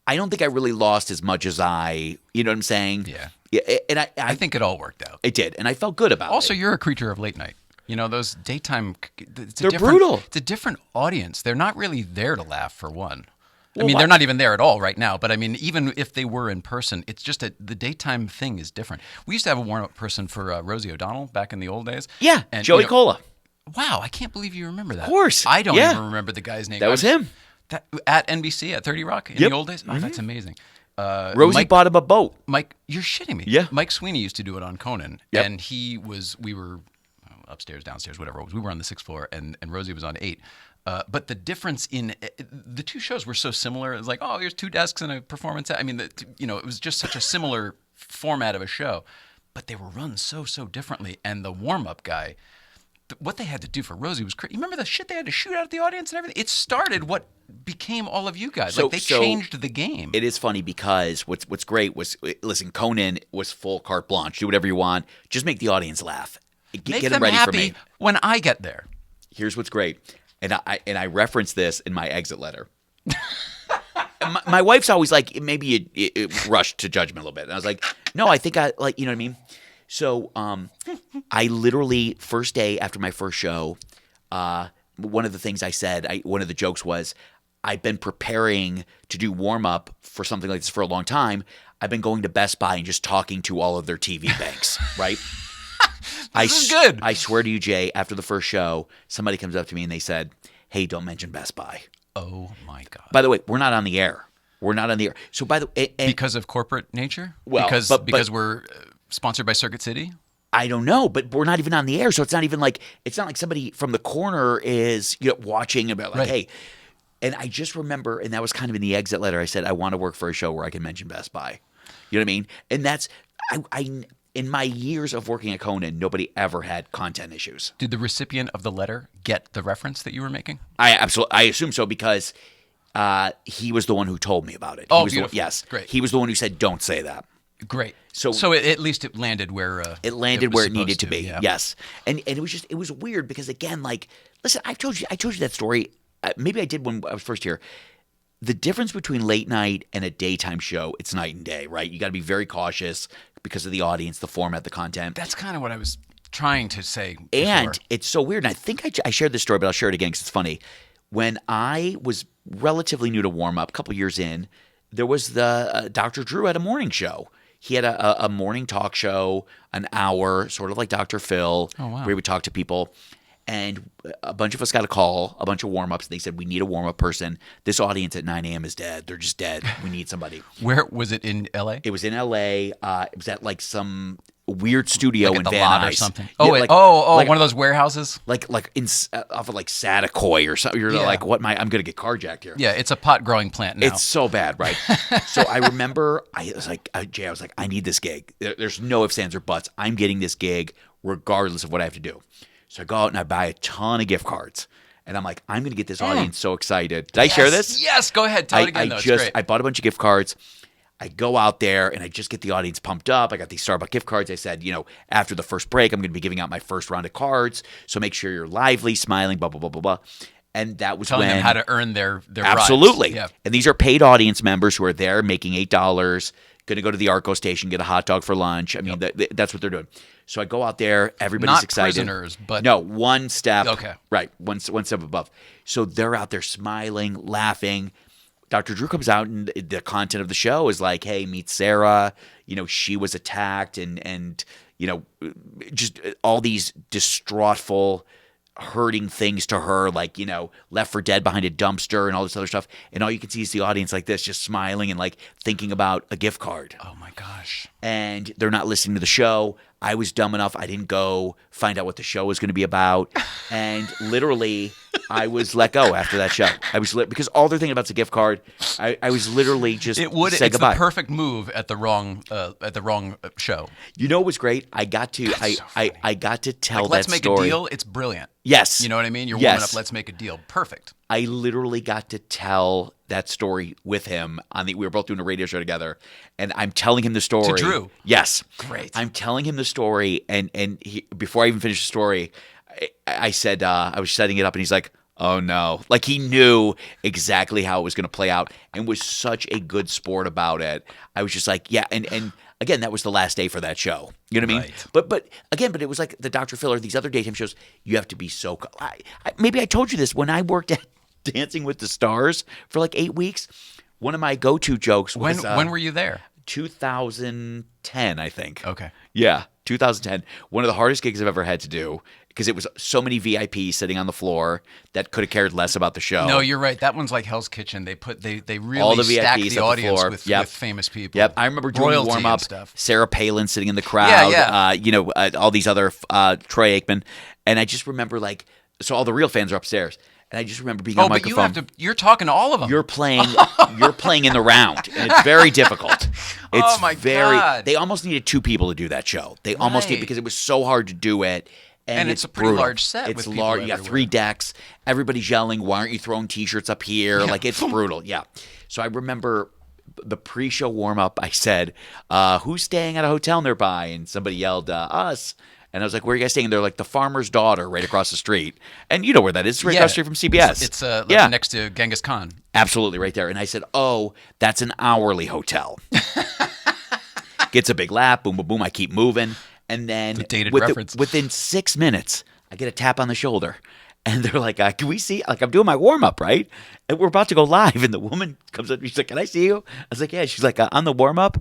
I don't think I really lost as much as you know what I'm saying? Yeah. And I think it all worked out. it did, and I felt good about Also, it. you're a creature of late night. You know, those daytime, They're brutal. It's a different audience. They're not really there to laugh, for one. I Well, mean, why- they're not even there at all right now. But I mean, even if they were in person, it's just the daytime thing is different. We used to have a warm-up person for Rosie O'Donnell back in the old days. Yeah, And, Joey you know, Cola. Wow, I can't believe you remember that. Of course. I don't Yeah. even remember the guy's name. That was him. At NBC, at 30 Rock in Yep. the old days? Oh, that's amazing. Rosie bought him a boat. Mike, you're shitting me. Yeah. Mike Sweeney used to do it on Conan, Yep. and we were upstairs, downstairs, whatever it was. We were on the 6th floor, and Rosie was on 8. But the difference in the two shows were so similar. It was like, oh, here's 2 desks and a performance. I mean, it was just such a similar format of a show, but they were run so differently. And the warm-up guy, what they had to do for Rosie was crazy. You remember the shit they had to shoot out at the audience and everything? It started what became all of you guys. So they changed the game. It is funny because what's great was, listen, Conan was full carte blanche. Do whatever you want. Just make the audience laugh. Make Get them them ready happy for me. when I get there. Here's what's great. And I reference this in my exit letter. my wife's always like, maybe it rushed to judgment a little bit. And I was like, no, I think I like, you know what I mean? So I literally, first day after my first show, one of the things I said, one of the jokes was, I've been preparing to do warm-up for something like this for a long time. I've been going to Best Buy and just talking to all of their TV banks, right? This is good. I swear to you, Jay, after the first show, somebody comes up to me and they said, hey, don't mention Best Buy. Oh, my God. By the way, we're not on the air. We're not on the air. So by the way, Because of corporate nature? Well, because we're sponsored by Circuit City? I don't know, but we're not even on the air. So it's not like somebody from the corner is watching and be like, Right. hey. And I just remember, and that was kind of in the exit letter, I said, I want to work for a show where I can mention Best Buy. You know what I mean? And that's, I in my years of working at Conan, nobody ever had content issues. Did the recipient of the letter get the reference that you were making? I assume so because he was the one who told me about it. Oh, He was beautiful. Yes. Great. He was the one who said, don't say that. Great. So at least it landed where it landed was where it needed supposed to be. Yeah. Yes. And it was weird because, again, like, listen, I told you that story. Maybe I did when I was first here. The difference between late night and a daytime show, it's night and day, right? You got to be very cautious because of the audience, the format, the content. That's kind of what I was trying to say before. And it's so weird. And I think I shared this story, but I'll share it again because it's funny. When I was relatively new to warm up, a couple years in, there was the Dr. Drew had a morning show. He had a morning talk show, an hour, sort of like Dr. Phil, where he would talk to people. And a bunch of us got a call, a bunch of warm-ups. And they said, we need a warm-up person. This audience at 9 a.m. is dead. They're just dead. We need somebody. Where was it, in L.A.? It was in L.A. It was at like some weird studio Like in at the Van lot or Nuys. something. Yeah, One of those warehouses? like off of like Satakoy or something. You're Yeah. like, what? I'm going to get carjacked here. Yeah, it's a pot-growing plant now. It's so bad, right? So I remember Jay, I was like, I need this gig. There's no ifs, ands, or buts. I'm getting this gig regardless of what I have to do. So I go out and I buy a ton of gift cards. And I'm like, I'm going to get this audience so excited. Did I share this? Yes, go ahead. Tell it again, though. It's great. I bought a bunch of gift cards. I go out there and I just get the audience pumped up. I got these Starbucks gift cards. I said, after the first break, I'm going to be giving out my first round of cards. So make sure you're lively, smiling, blah, blah, blah, blah, blah. And that was Telling when them how to earn their absolutely. rides. Yeah. And these are paid audience members who are there making $8, going to go to the Arco station, get a hot dog for lunch. I mean, that's what they're doing. So I go out there, everybody's Not excited. prisoners, but no, one step. Okay. Right, one step above. So they're out there smiling, laughing. Dr. Drew comes out, and the content of the show is like, hey, meet Sarah. She was attacked, and just all these distraughtful, hurting things to her, like, left for dead behind a dumpster and all this other stuff. And all you can see is the audience like this, just smiling and like thinking about a gift card. Oh my gosh. And they're not listening to the show. I was dumb enough. I didn't go find out what the show was going to be about. And literally, I was let go after that show. I was because all they're thinking about is a gift card. I was literally just say It's goodbye. the perfect move at the wrong show. You know what was great? I got to I got to tell Like, that let's make story. a deal. It's brilliant. Yes. You know what I mean? You're Yes. warming up. Let's make a deal. Perfect. I literally got to tell that story with him we were both doing a radio show together, and I'm telling him the story. To Drew? Yes. Great. I'm telling him the story, and he, before I even finished the story, I said I was setting it up, and he's like, oh no. Like, he knew exactly how it was going to play out and was such a good sport about it. I was just like, yeah, and again, that was the last day for that show. You know what I mean? Right. But it was like the Dr. Phil or these other daytime shows. You have to be so. Maybe I told you this when I worked at Dancing with the Stars for like 8 weeks. One of my go-to jokes was When were you there? 2010, I think. Okay. Yeah, 2010. One of the hardest gigs I've ever had to do because it was so many VIPs sitting on the floor that could have cared less about the show. No, you're right. That one's like Hell's Kitchen. They really All the stack VIPs the at audience the floor. with Yep. famous people. Yep, I remember doing Royalty warm up. and stuff. Sarah Palin sitting in the crowd. Yeah. All these other Troy Aikman, and I just remember so all the real fans are upstairs, and I just remember being on Oh, the but you microphone. you're talking to all of them. You're playing in the round, and it's very difficult. It's Oh, my God. They almost needed 2 people to do that show. They almost did Right. because it was so hard to do it. And it's a pretty brutal. large set It's with people large. You got everywhere. 3 decks. Everybody's yelling, "Why aren't you throwing T-shirts up here?" Like it's brutal. Yeah. So I remember the pre-show warm-up. I said, "Who's staying at a hotel nearby?" And somebody yelled, "Us." And I was like, "Where are you guys staying?" And they're like, "The Farmer's Daughter, right across the street." And you know where that is? It's right across the street from CBS. It's like next to Genghis Khan. Absolutely, right there. And I said, "Oh, that's an hourly hotel." Gets a big laugh. Boom, boom, boom. I keep moving, and then The dated reference. within 6 minutes, I get a tap on the shoulder, and they're like, "Can we see?" Like I'm doing my warm up, right? And we're about to go live, and the woman comes up. She's like, "Can I see you?" I was like, "Yeah." She's like, "On the warm up,"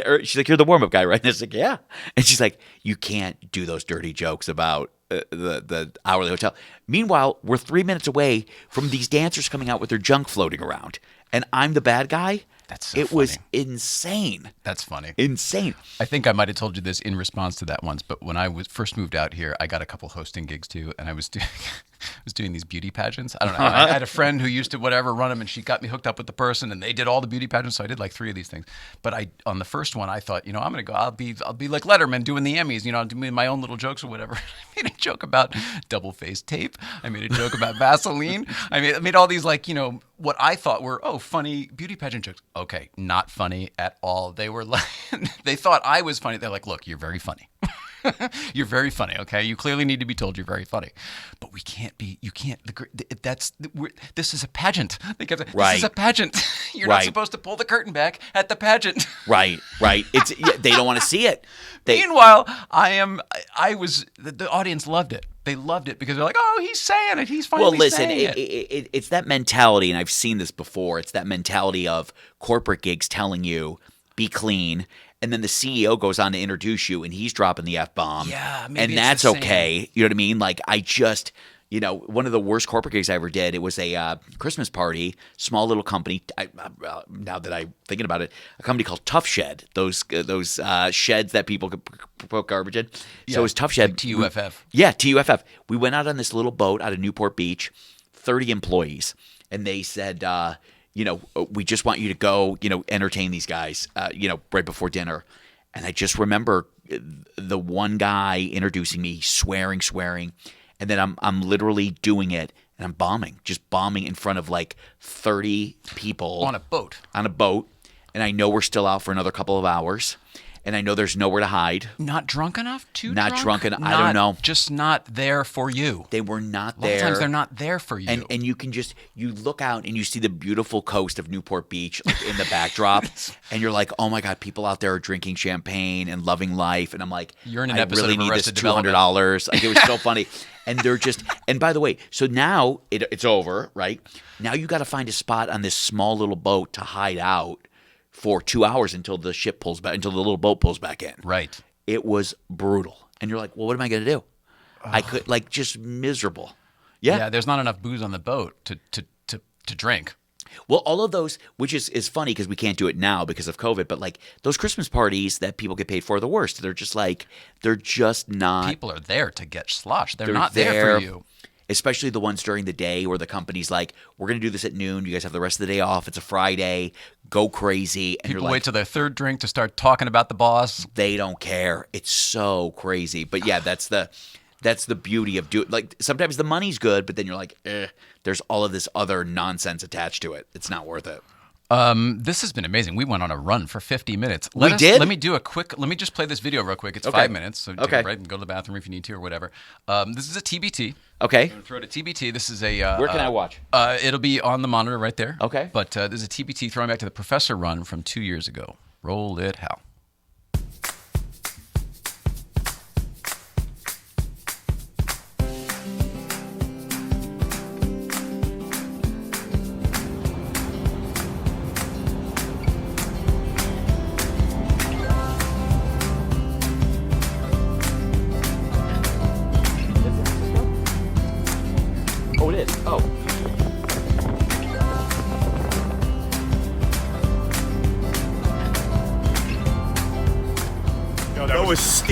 or she's like, "You're the warm up guy, right?" And I was like, "Yeah." And she's like, "You can't do those dirty jokes about the hourly hotel." Meanwhile, we're 3 minutes away from these dancers coming out with their junk floating around, and I'm the bad guy. That's so It was funny. insane. That's funny. Insane. I think I might have told you this in response to that once, but when I first moved out here, I got a couple hosting gigs too, and I was doing these beauty pageants. I don't know. I had a friend who used to run them, and she got me hooked up with the person, and they did all the beauty pageants. So I did like 3 of these things. But on the first one, I thought, I'm gonna go. I'll be like Letterman doing the Emmys. Doing my own little jokes or whatever. I made a joke about double-faced tape. I made a joke about Vaseline. I made all these what I thought were funny beauty pageant jokes. Okay, not funny at all. They were like they thought I was funny. They're like, "Look, you're very funny." You're very funny, okay? You clearly need to be told you're very funny. But we can't be, you can't, this is a pageant. They kept saying, Right. This is a pageant. You're Right. not supposed to pull the curtain back at the pageant. Right. They don't want to see it. Meanwhile, the audience loved it. They loved it because they're like, "Oh, he's saying it. He's finally Well, listen, saying it." it's that mentality, and I've seen this before. It's that mentality of corporate gigs telling you, be clean. And then the CEO goes on to introduce you, and he's dropping the F-bomb. Yeah, maybe and it's that's the same. okay. You know what I mean? Like, I just, one of the worst corporate gigs I ever did, it was a Christmas party, small little company. Now that I'm thinking about it, a company called Tough Shed, those sheds that people could put garbage in. So it was Tough Shed. Like TUFF. Yeah, TUFF. We went out on this little boat out of Newport Beach, 30 employees, and they said, we just want you to go, entertain these guys, right before dinner. And I just remember the one guy introducing me, swearing, and then I'm literally doing it, and I'm just bombing in front of like 30 people On a boat. and I know we're still out for another couple of hours, and I know there's nowhere to hide. Not drunk enough? Too Not drunk? drunk enough. I don't know. Just not there for you. They were not A lot there. of times they're not there for you. And you can you look out and you see the beautiful coast of Newport Beach in the backdrop, and you're like, oh my God, people out there are drinking champagne and loving life. And I'm like, You're in an I episode really of need this Arrested Development. $200. Like, it was so funny. And they're and by the way, so now it's over, right? Now you got to find a spot on this small little boat to hide out for 2 hours until the ship pulls back, until the little boat pulls back in. Right. It was brutal. And you're like, well, what am I going to do? I could, just miserable. Yeah, there's not enough booze on the boat to drink. Well, all of those, which is funny because we can't do it now because of COVID, but those Christmas parties that people get paid for are the worst. They're just not. People are there to get sloshed. They're They're not there for you. Especially the ones during the day where the company's like, we're going to do this at noon. You guys have the rest of the day off. It's a Friday. Go crazy. And People you're wait like, till their third drink to start talking about the boss. they don't care. It's so crazy. But yeah, that's the beauty of sometimes the money's good, but then you're like, there's all of this other nonsense attached to it. It's not worth it. This has been amazing. We went on a run for 50 minutes. We did? Let me just play this video real quick. It's Okay. 5 minutes, so take Okay. a break and go to the bathroom if you need to or whatever. This is a TBT. Okay. I'm going to throw it at TBT. This is a... Where can I watch? It'll be on the monitor right there. Okay. But there's a TBT throwing back to the Professor run from 2 years ago. Roll it, Hal.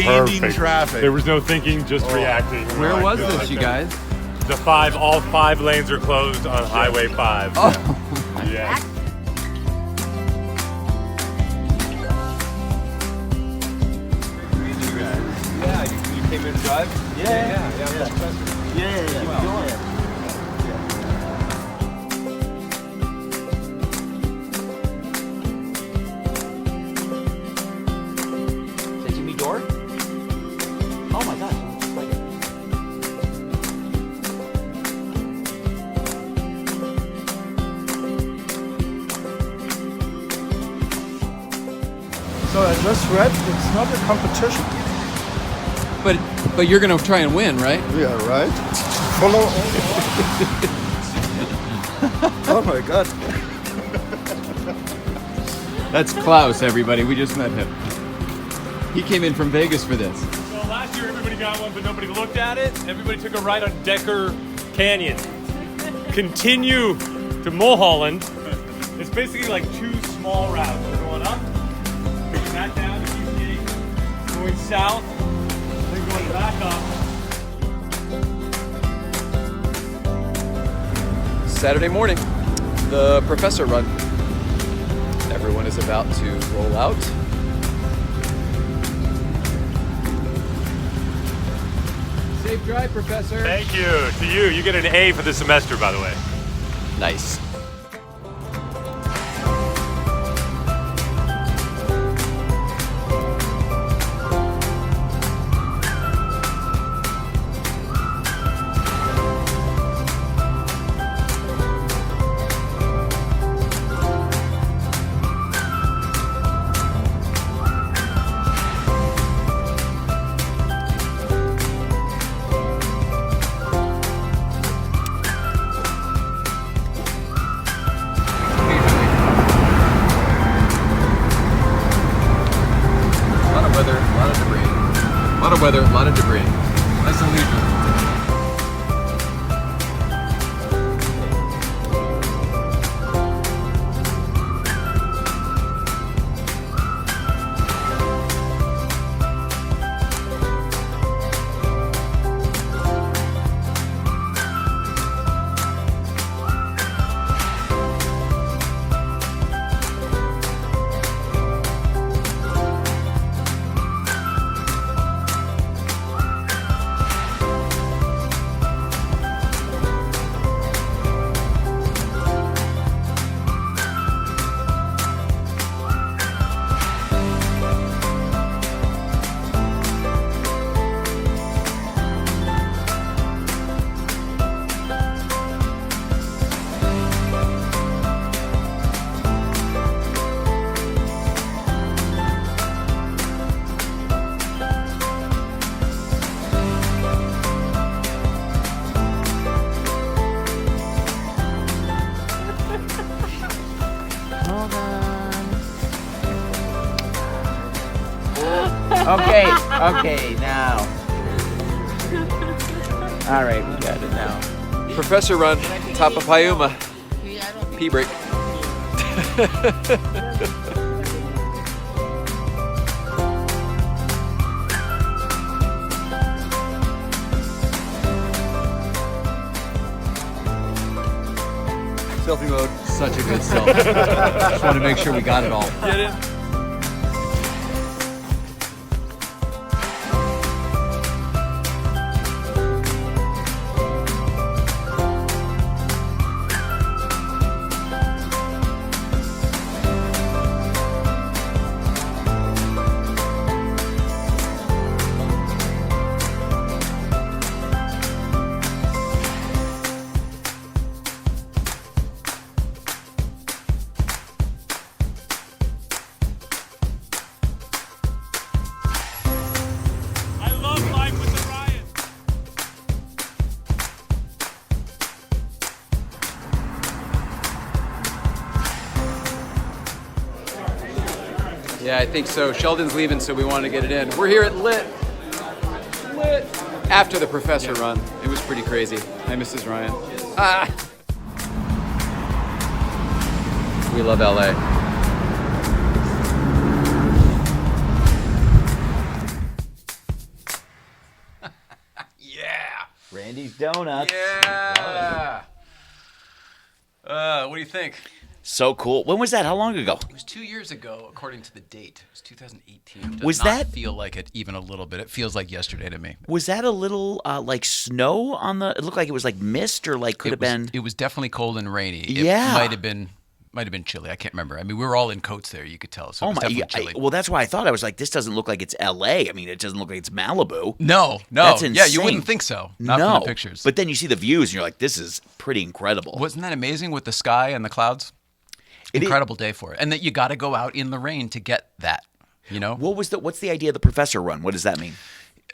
standing Perfect. traffic. There was no thinking, just reacting. Where Like, was just this, like you that. guys? All 5 lanes are closed on Highway 5. Oh, Yeah. Yeah, you came in to drive? Is that Jimmy Dore? Oh my gosh, it looks like it. So I just read it's not a competition. but you're gonna try and win, right? Yeah, right? Follow. Oh my God. That's Klaus, everybody. We just met him. He came in from Vegas for this. So last year everybody got one, but nobody looked at it. Everybody took a ride on Decker Canyon. Continue to Mulholland. It's basically like 2 small routes. We're going up, taking that down to Eastgate, going south, then going back up. Saturday morning, the Professor Run. Everyone is about to roll out. Safe drive, Professor. Thank you. To you. You get an A for the semester, by the way. Nice. Weather, a lot of debris. Nice and leisurely. Okay, now. All right, we got it now. Professor Run, top of Pyuma. Pee break. Selfie mode. Such a good selfie. Just wanted to make sure we got it all. Get it? Yeah, I think so. Sheldon's leaving, so we want to get it in. We're here at Lit. After the Professor Run. It was pretty crazy. Hi, Mrs. Ryan. We love LA. Randy's Donuts. Yeah. What do you think? So cool. When was that? How long ago? It was 2 years ago, according to the date. It was 2018. Does Was not that- feel like it even a little bit? It feels like yesterday to me. Was that a little like snow on the? It looked like it was like mist, or like could have been. It was definitely cold and rainy. It Yeah. might have been chilly. I can't remember. I mean, we were all in coats there. You could tell. So it Oh was my! definitely chilly. Well, that's why I thought I was like, this doesn't look like it's L.A. I mean, it doesn't look like it's Malibu. No. That's Yeah, you insane. wouldn't think so. Not no, from the pictures. But then you see the views, and you're like, this is pretty incredible. Wasn't that amazing with the sky and the clouds? It is- Incredible day for it. And that you got to go out in the rain to get that, you know? What's the idea of the professor run? What does that mean?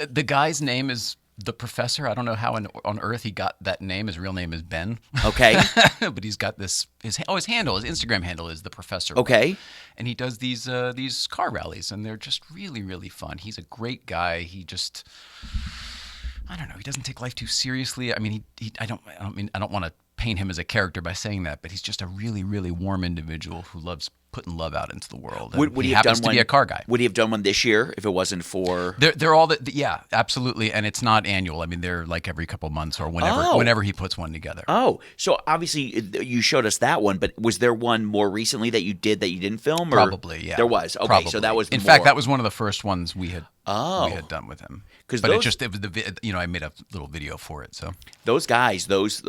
The guy's name is the Professor. I don't know how on earth he got that name. His real name is Ben. Okay. But he's got his handle, his Instagram handle is the Professor. Okay. And he does these car rallies, and they're just really, really fun. He's a great guy. He just, I don't know. He doesn't take life too seriously. I mean, I don't want to paint him as a character by saying that, but he's just a really, really warm individual who loves putting love out into the world. And Would he he have happens done to be one- a car guy. Would he have done one this year if it wasn't for? They're all yeah, absolutely, and it's not annual. I mean, they're like every couple months or whenever he puts one together. Oh, so obviously you showed us that one, but was there one more recently that you didn't film? Or? Probably, yeah. There was. Okay, Probably. so that was. In more. fact, that was one of the first ones we had done with him. 'Cause But those- it was I made a little video for it. So those guys, those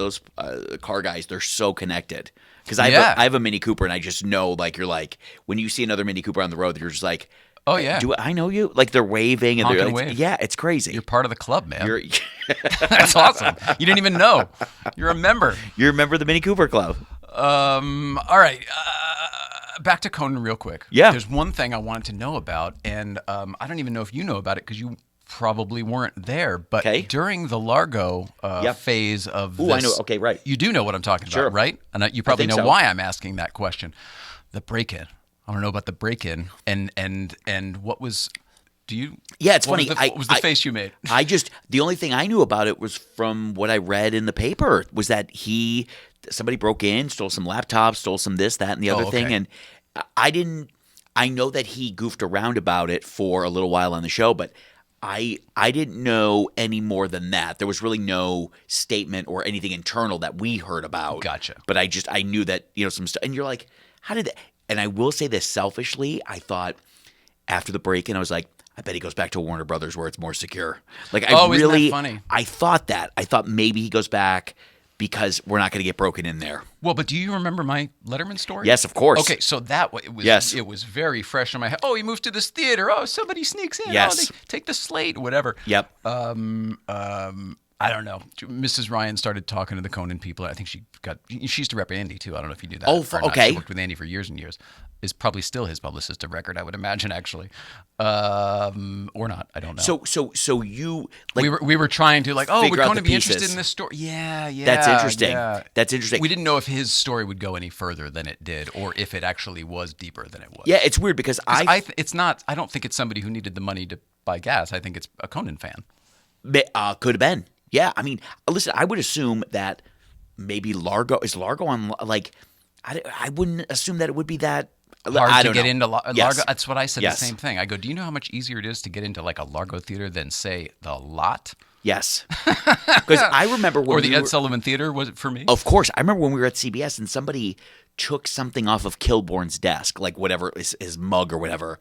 car guys, they're so connected. Because I have a Mini Cooper, and I just know, like, you're like, when you see another Mini Cooper on the road, you're just like, oh yeah, do I know you? Like, they're waving and Honk they're and like, wave. yeah, it's crazy. you're part of the club, man. You're That's awesome. You didn't even know. You're a member. you're a member of the Mini Cooper Club. All right. Back to Conan real quick. Yeah. There's one thing I wanted to know about, and I don't even know if you know about it because you probably weren't there. But Okay. during the Largo Yep. phase of Ooh, this, I know. Okay, right. You do know what I'm talking Sure. about, right? And you probably think know so. why I'm asking that question. The break-in. I don't know about the break-in, and what was. Do you? Yeah, it's what funny. What was the face you made? The only thing I knew about it was from what I read in the paper was that somebody broke in, stole some laptops, stole some this, that, and the other thing. okay. And I know that he goofed around about it for a little while on the show, but I didn't know any more than that. There was really no statement or anything internal that we heard about. Gotcha. But I knew that, some stuff. And you're like, how did that? And I will say this selfishly, I thought after the break-in, I was like, I bet he goes back to Warner Brothers where it's more secure. Like, Isn't that funny? I thought that. I thought maybe he goes back because we're not going to get broken in there. Well, but do you remember my Letterman story? Yes, of course. Okay, so it was very fresh in my head. Oh, he moved to this theater. Oh, somebody sneaks in. Yes. Oh, they take the slate, whatever. Yep. I don't know. Mrs. Ryan started talking to the Conan people. I think she used to rep Andy too. I don't know if you knew that. Oh, or not. okay. She worked with Andy for years and years. Is probably still his publicist of record, I would imagine, actually, or not. I don't know. So you like we were trying to would figure out Conan the be interested pieces. in this story? Yeah. That's interesting. yeah. That's interesting. We didn't know if his story would go any further than it did, or if it actually was deeper than it was. Yeah, it's weird because it's not. I don't think it's somebody who needed the money to buy gas. I think it's a Conan fan. Could have been. Yeah, I mean, listen, I would assume that maybe Largo on like I wouldn't assume that it would be that Hard I to don't get know. into Largo. Yes. That's what I said. Yes. The same thing. I go, do you know how much easier it is to get into like a Largo theater than say the Lot Yes, because I remember when or the we Ed were, Sullivan Theater? Was it for me? Of course, I remember when we were at CBS and somebody took something off of Kilborn's desk, like whatever his mug or whatever,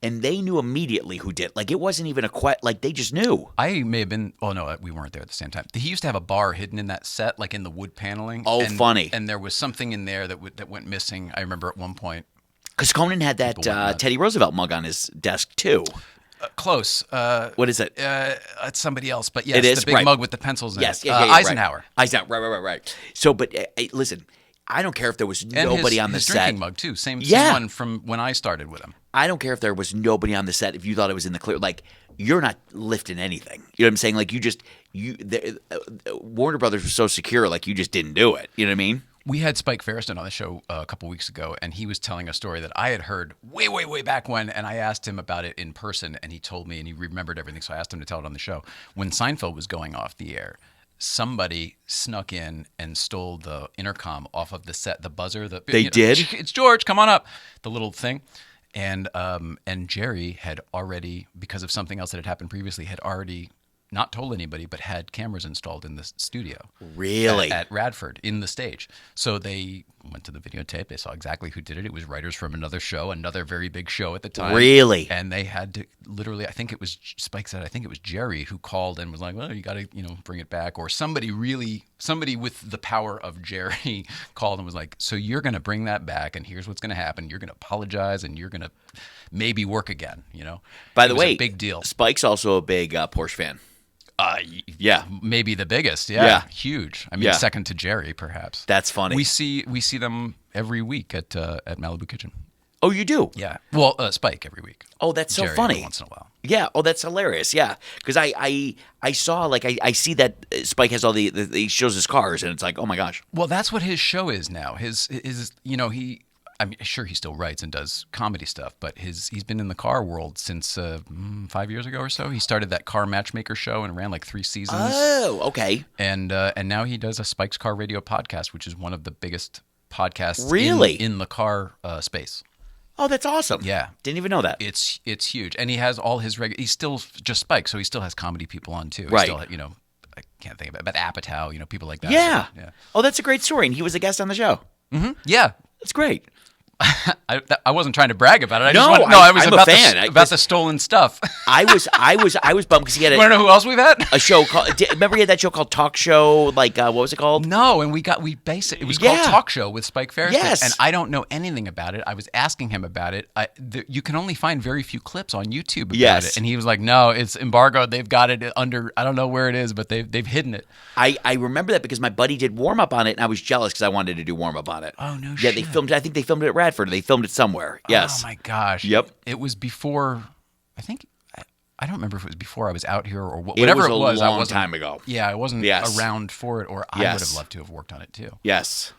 and they knew immediately who did. Like it wasn't even like they just knew. I may have been. Oh no, we weren't there at the same time. He used to have a bar hidden in that set, like in the wood paneling. Oh, and, funny. And there was something in there that went missing. I remember at one point. Because Conan had that People went nuts. Teddy Roosevelt mug on his desk too. Close. What is it? It's somebody else, but yes, It is? the big Right. mug with the pencils in Yes, it. yeah, Eisenhower. Right. Eisenhower, right. So, but listen, I don't care if there was And nobody on the his set. drinking mug too. Same one from when I started with him. I don't care if there was nobody on the set. If you thought it was in the clear, like you're not lifting anything. You know what I'm saying? Like Warner Brothers was so secure, like you just didn't do it. You know what I mean? We had Spike Feresten on the show a couple weeks ago, and he was telling a story that I had heard way, way, way back when, and I asked him about it in person, and he told me, and he remembered everything, so I asked him to tell it on the show. When Seinfeld was going off the air, somebody snuck in and stole the intercom off of the set, the buzzer. Did? It's George, come on up, the little thing. And Jerry had already, because of something else that had happened previously, had already not told anybody, but had cameras installed in the studio. Really? At Radford, in the stage. So they went to the videotape. They saw exactly who did it. It was writers from another show, another very big show at the time. Really? And they had to literally, I think it was, Spike said, I think it was Jerry who called and was like, well, you got to, bring it back. Or somebody with the power of Jerry called and was like, so you're going to bring that back, and here's what's going to happen. You're going to apologize, and you're going to maybe work again, By the It was way, a big deal. Spike's also a big Porsche fan. Yeah. Maybe the biggest. Yeah. Huge. I mean, Yeah. second to Jerry, perhaps. That's funny. We see them every week at Malibu Kitchen. Oh, you do? Yeah. Well, Spike every week. Oh, that's so Jerry funny. every once in a while. Yeah. Oh, that's hilarious. Yeah. Because I saw, I see that Spike has all he shows his cars, and it's like, oh my gosh. Well, that's what his show is now. I'm sure he still writes and does comedy stuff, but he's been in the car world since 5 years ago or so. He started that car matchmaker show and ran like 3 seasons. Oh, okay. And now he does a Spike's Car Radio podcast, which is one of the biggest podcasts Really? in the car space. Oh, that's awesome. Yeah. Didn't even know that. It's huge. And he has all his he's still just Spike, so he still has comedy people on too. Right. He still, I can't think of it, but Apatow, people like that. Yeah. Yeah. Oh, that's a great story. And he was a guest on the show. Yeah. That's great. I wasn't trying to brag about it. No, I was I'm about a fan. about the stolen stuff. I was bummed because he had You want to know who else we've had? a show called. Remember he had that show called Talk Show? What was it called? No, and we based it. It was Yeah. called Talk Show with Spike Ferris. Yes. And I don't know anything about it. I was asking him about it. You can only find very few clips on YouTube about Yes. it. And he was like, no, it's embargoed. They've got it under, I don't know where it is, but they've hidden it. I remember that because my buddy did warm up on it, and I was jealous because I wanted to do warm up on it. Oh, no Yeah, they shit. filmed. I think they filmed it at Radford. They filmed it somewhere. Yes. Oh my gosh. Yep. It was before, I think, I don't remember if it was before I was out here or It whatever was it a was. I long wasn't time ago. Yeah, I wasn't Yes. around for it, or I would Yes. have loved to have worked on it too. Yes.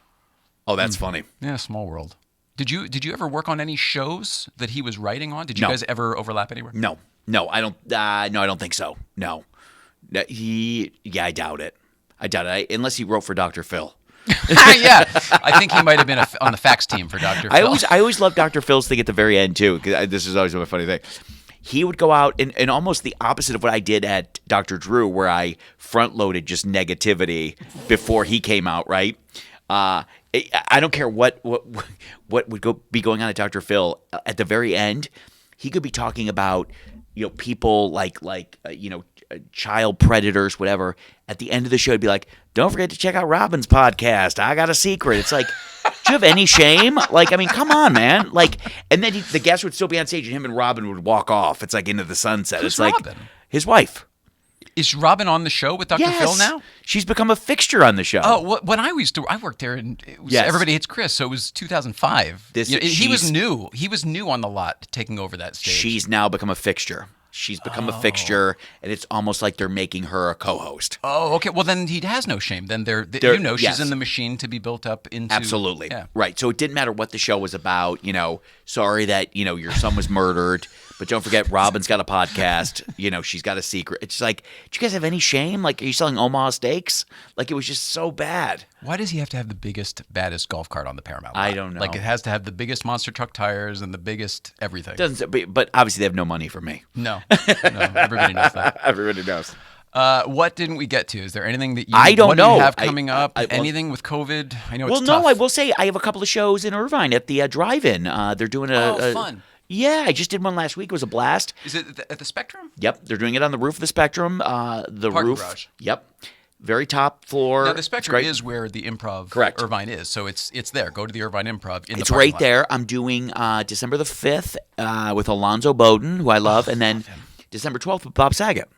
Oh, that's funny. Yeah, small world. Did you ever work on any shows that he was writing on? Did you No. guys ever overlap anywhere? No, I don't. No, I don't think so. No, I doubt it. Unless he wrote for Dr. Phil. Yeah, I think he might have been on the fax team for Dr. Phil. I always loved Dr. Phil's thing at the very end too, because this is always a funny thing. He would go out and almost the opposite of what I did at Dr. Drew, where I front loaded just negativity before he came out. Right? I don't care what would be going on at Dr. Phil. At the very end, he could be talking about people like child predators, whatever. At the end of the show, it'd be like, don't forget to check out Robin's podcast. I got a secret. It's like, do you have any shame? Come on, man. And then the guest would still be on stage, and him and Robin would walk off. It's like into the sunset. Who's it's like Robin? His wife. Is Robin on the show with Dr. Yes. Phil now? She's become a fixture on the show. Oh, when I worked there, and it was Yes. Everybody Hates Chris, so it was 2005. He was new. He was new on the lot, taking over that stage. She's now become a fixture. She's become a fixture, and it's almost like they're making her a co-host. Oh, okay. Well, then he has no shame. Then she's yes. in the machine to be built up into. Absolutely. Yeah. Right. So it didn't matter what the show was about. Sorry that, your son was murdered, but don't forget Robin's got a podcast. She's got a secret. It's like, do you guys have any shame? Are you selling Omaha steaks? It was just so bad. Why does he have to have the biggest, baddest golf cart on the Paramount lot? I don't know. It has to have the biggest monster truck tires and the biggest everything. But obviously they have no money for me. No, everybody knows that. Everybody knows. What didn't we get to? Is there anything that I don't what know. do you have I- coming up? well- Anything with COVID? I know Well, it's no, tough. I will say I have a couple of shows in Irvine at the drive-in. They're doing fun. Yeah, I just did one last week. It was a blast. Is it at the Spectrum? Yep, they're doing it on the roof of the Spectrum. The Parking roof. garage. Yep, very top floor. Now the It's Spectrum great. is where the Improv Correct. Irvine is, so it's there. Go to the Irvine Improv. It's right there. I'm doing December the 5th with Alonzo Bowden, who I love, and then December 12th with Bob Saget.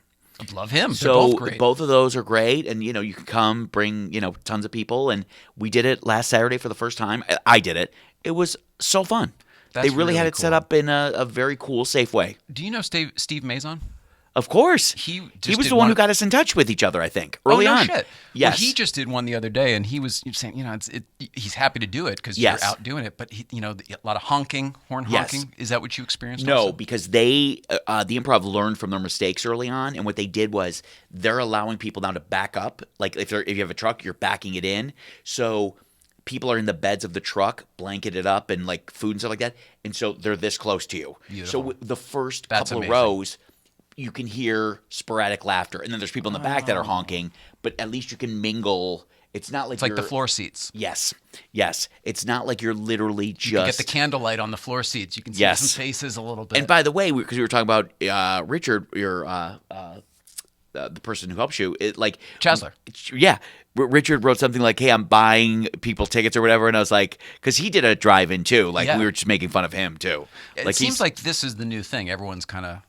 Love him. They're So both great. both of those are great, and you can come, bring tons of people, and we did it last Saturday for the first time. I did it. It was so fun. That's They really had really it set cool. up in a very cool, safe way. Do you know Steve Mazon? Of course, He was just the did one one- who got us in touch with each other. I think early oh, no on. Shit. Yes, Well, he just did one the other day, and he was saying, he's happy to do it because Yes. you're out doing it. But a lot of honking, horn Yes. honking. Is that what you experienced? No, also? because they the Improv learned from their mistakes early on, and what they did was they're allowing people now to back up. Like if you have a truck, you're backing it in, so people are in the beds of the truck, blanketed up, and food and stuff like that, and so they're this close to you. Beautiful. So the first That's couple amazing. of rows, you can hear sporadic laughter, and then there's people in the back that are honking, but at least you can mingle. It's not like It's like the you're- floor seats. Yes. It's not like you're literally just. You get the candlelight on the floor seats. You can see Yes. some faces a little bit. And by the way, because we were talking about Richard, your the person who helps you, Chasler. Yeah, Richard wrote something like, "Hey, I'm buying people tickets or whatever," and I was like, because he did a drive-in too. Like Yeah. we were just making fun of him too. It seems like this is the new thing. Everyone's kind of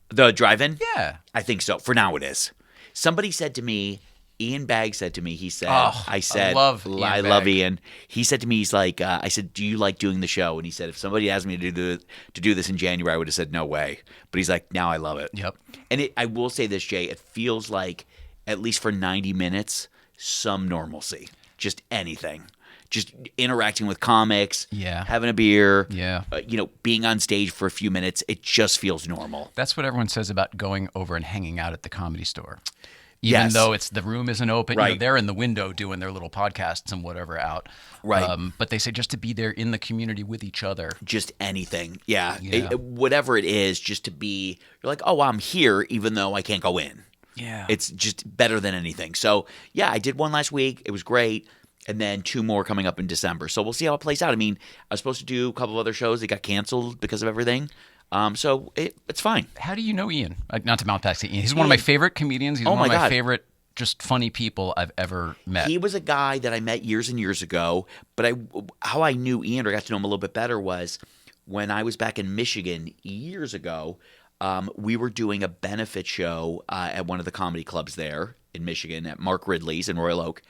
the drive-in. yeah. I think so. For now, it is. Somebody said to me, Ian Bagg said to me, he said, I love Ian. He said to me, he's like, I said, do you like doing the show? And he said, if somebody asked me to do this in January, I would have said no way. But he's like, now I love it. Yep. And I will say this, Jay, it feels like, at least for 90 minutes, some normalcy. Just anything. Just interacting with comics, Yeah. having a beer, Yeah. Being on stage for a few minutes. It just feels normal. That's what everyone says about going over and hanging out at the Comedy Store. Even Yes. though the room isn't open, Right. they're in the window doing their little podcasts and whatever out. Right. But they say just to be there in the community with each other. Just anything. Yeah. Yeah. Whatever it is, just to be, you're like, oh, I'm here even though I can't go in. Yeah. It's just better than anything. So, yeah, I did one last week. It was great. And then 2 more coming up in December. So we'll see how it plays out. I mean, I was supposed to do a couple of other shows. They got canceled because of everything. So it's fine. How do you know Ian? Not to mount back to Ian. He's one of my favorite comedians. He's one of my favorite just funny people I've ever met. He was a guy that I met years and years ago. But how I knew Ian or got to know him a little bit better was when I was back in Michigan years ago. We were doing a benefit show at one of the comedy clubs there in Michigan at Mark Ridley's in Royal Oak.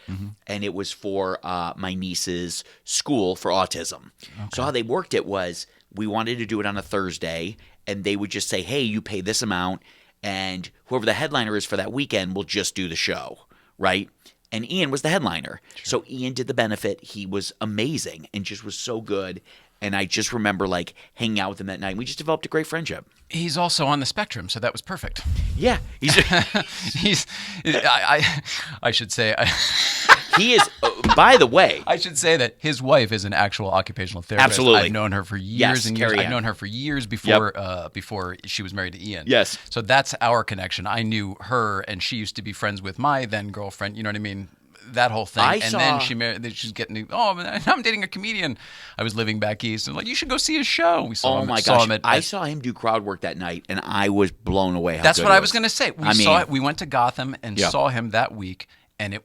And it was for my niece's school for autism. So how they worked it was we wanted to do it on a Thursday, and they would just say, hey, you pay this amount, and whoever the headliner is for that weekend will just do the show, right? And Ian was the headliner. So Ian did the benefit. He was amazing and just was so good. And I just remember hanging out with him that night. We just developed a great friendship. He's also on the spectrum, so that was perfect. Yeah, I should say. He is. By the way, I should say that his wife is an actual occupational therapist. Absolutely. I've known her for years Yes, and years. Carrie I've Ann. known her for years before before she was married to Ian. Yes. So that's our connection. I knew her, and she used to be friends with my then girlfriend. You know what I mean? That whole thing. Then she married. She's getting. Oh, I'm dating a comedian. I was living back east, and you should go see his show. We saw him. my saw gosh, him I saw him do crowd work that night, and I was blown away. How That's good what he I was going to say. We saw it. We went to Gotham and saw him that week, and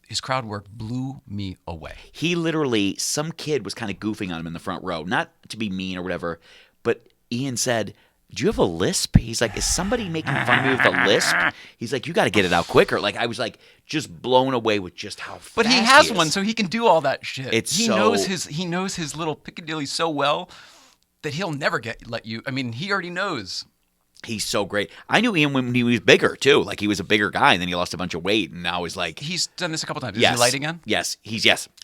his crowd work blew me away. He literally, some kid was kind of goofing on him in the front row, not to be mean or whatever, but Ian said, do you have a lisp? He's like, is somebody making fun of me with a lisp? He's like, you got to get it out quicker. I was just blown away with just how fast But he has one, so he can do all that shit. He knows his little Piccadilly so well that he'll never let you. I mean, he already knows. He's so great. I knew Ian when he was bigger too. He was a bigger guy, and then he lost a bunch of weight, and now he's He's done this a couple times. Is yes, he light again? Yes,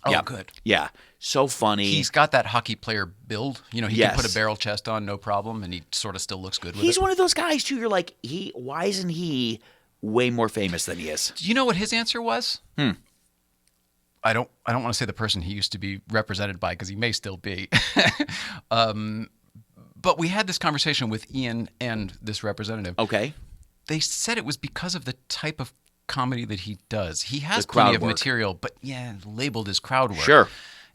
Oh, yeah. good. Yeah, so funny. He's got that hockey player build. He Yes. can put a barrel chest on, no problem, and he sort of still looks good with He's it. one of those guys too. You're like, why isn't he way more famous than he is? Do you know what his answer was? I don't want to say the person he used to be represented by because he may still be. But we had this conversation with Ian and this representative. Okay. They said it was because of the type of comedy that he does. He has The crowd plenty of work. material, but labeled as crowd work. Sure.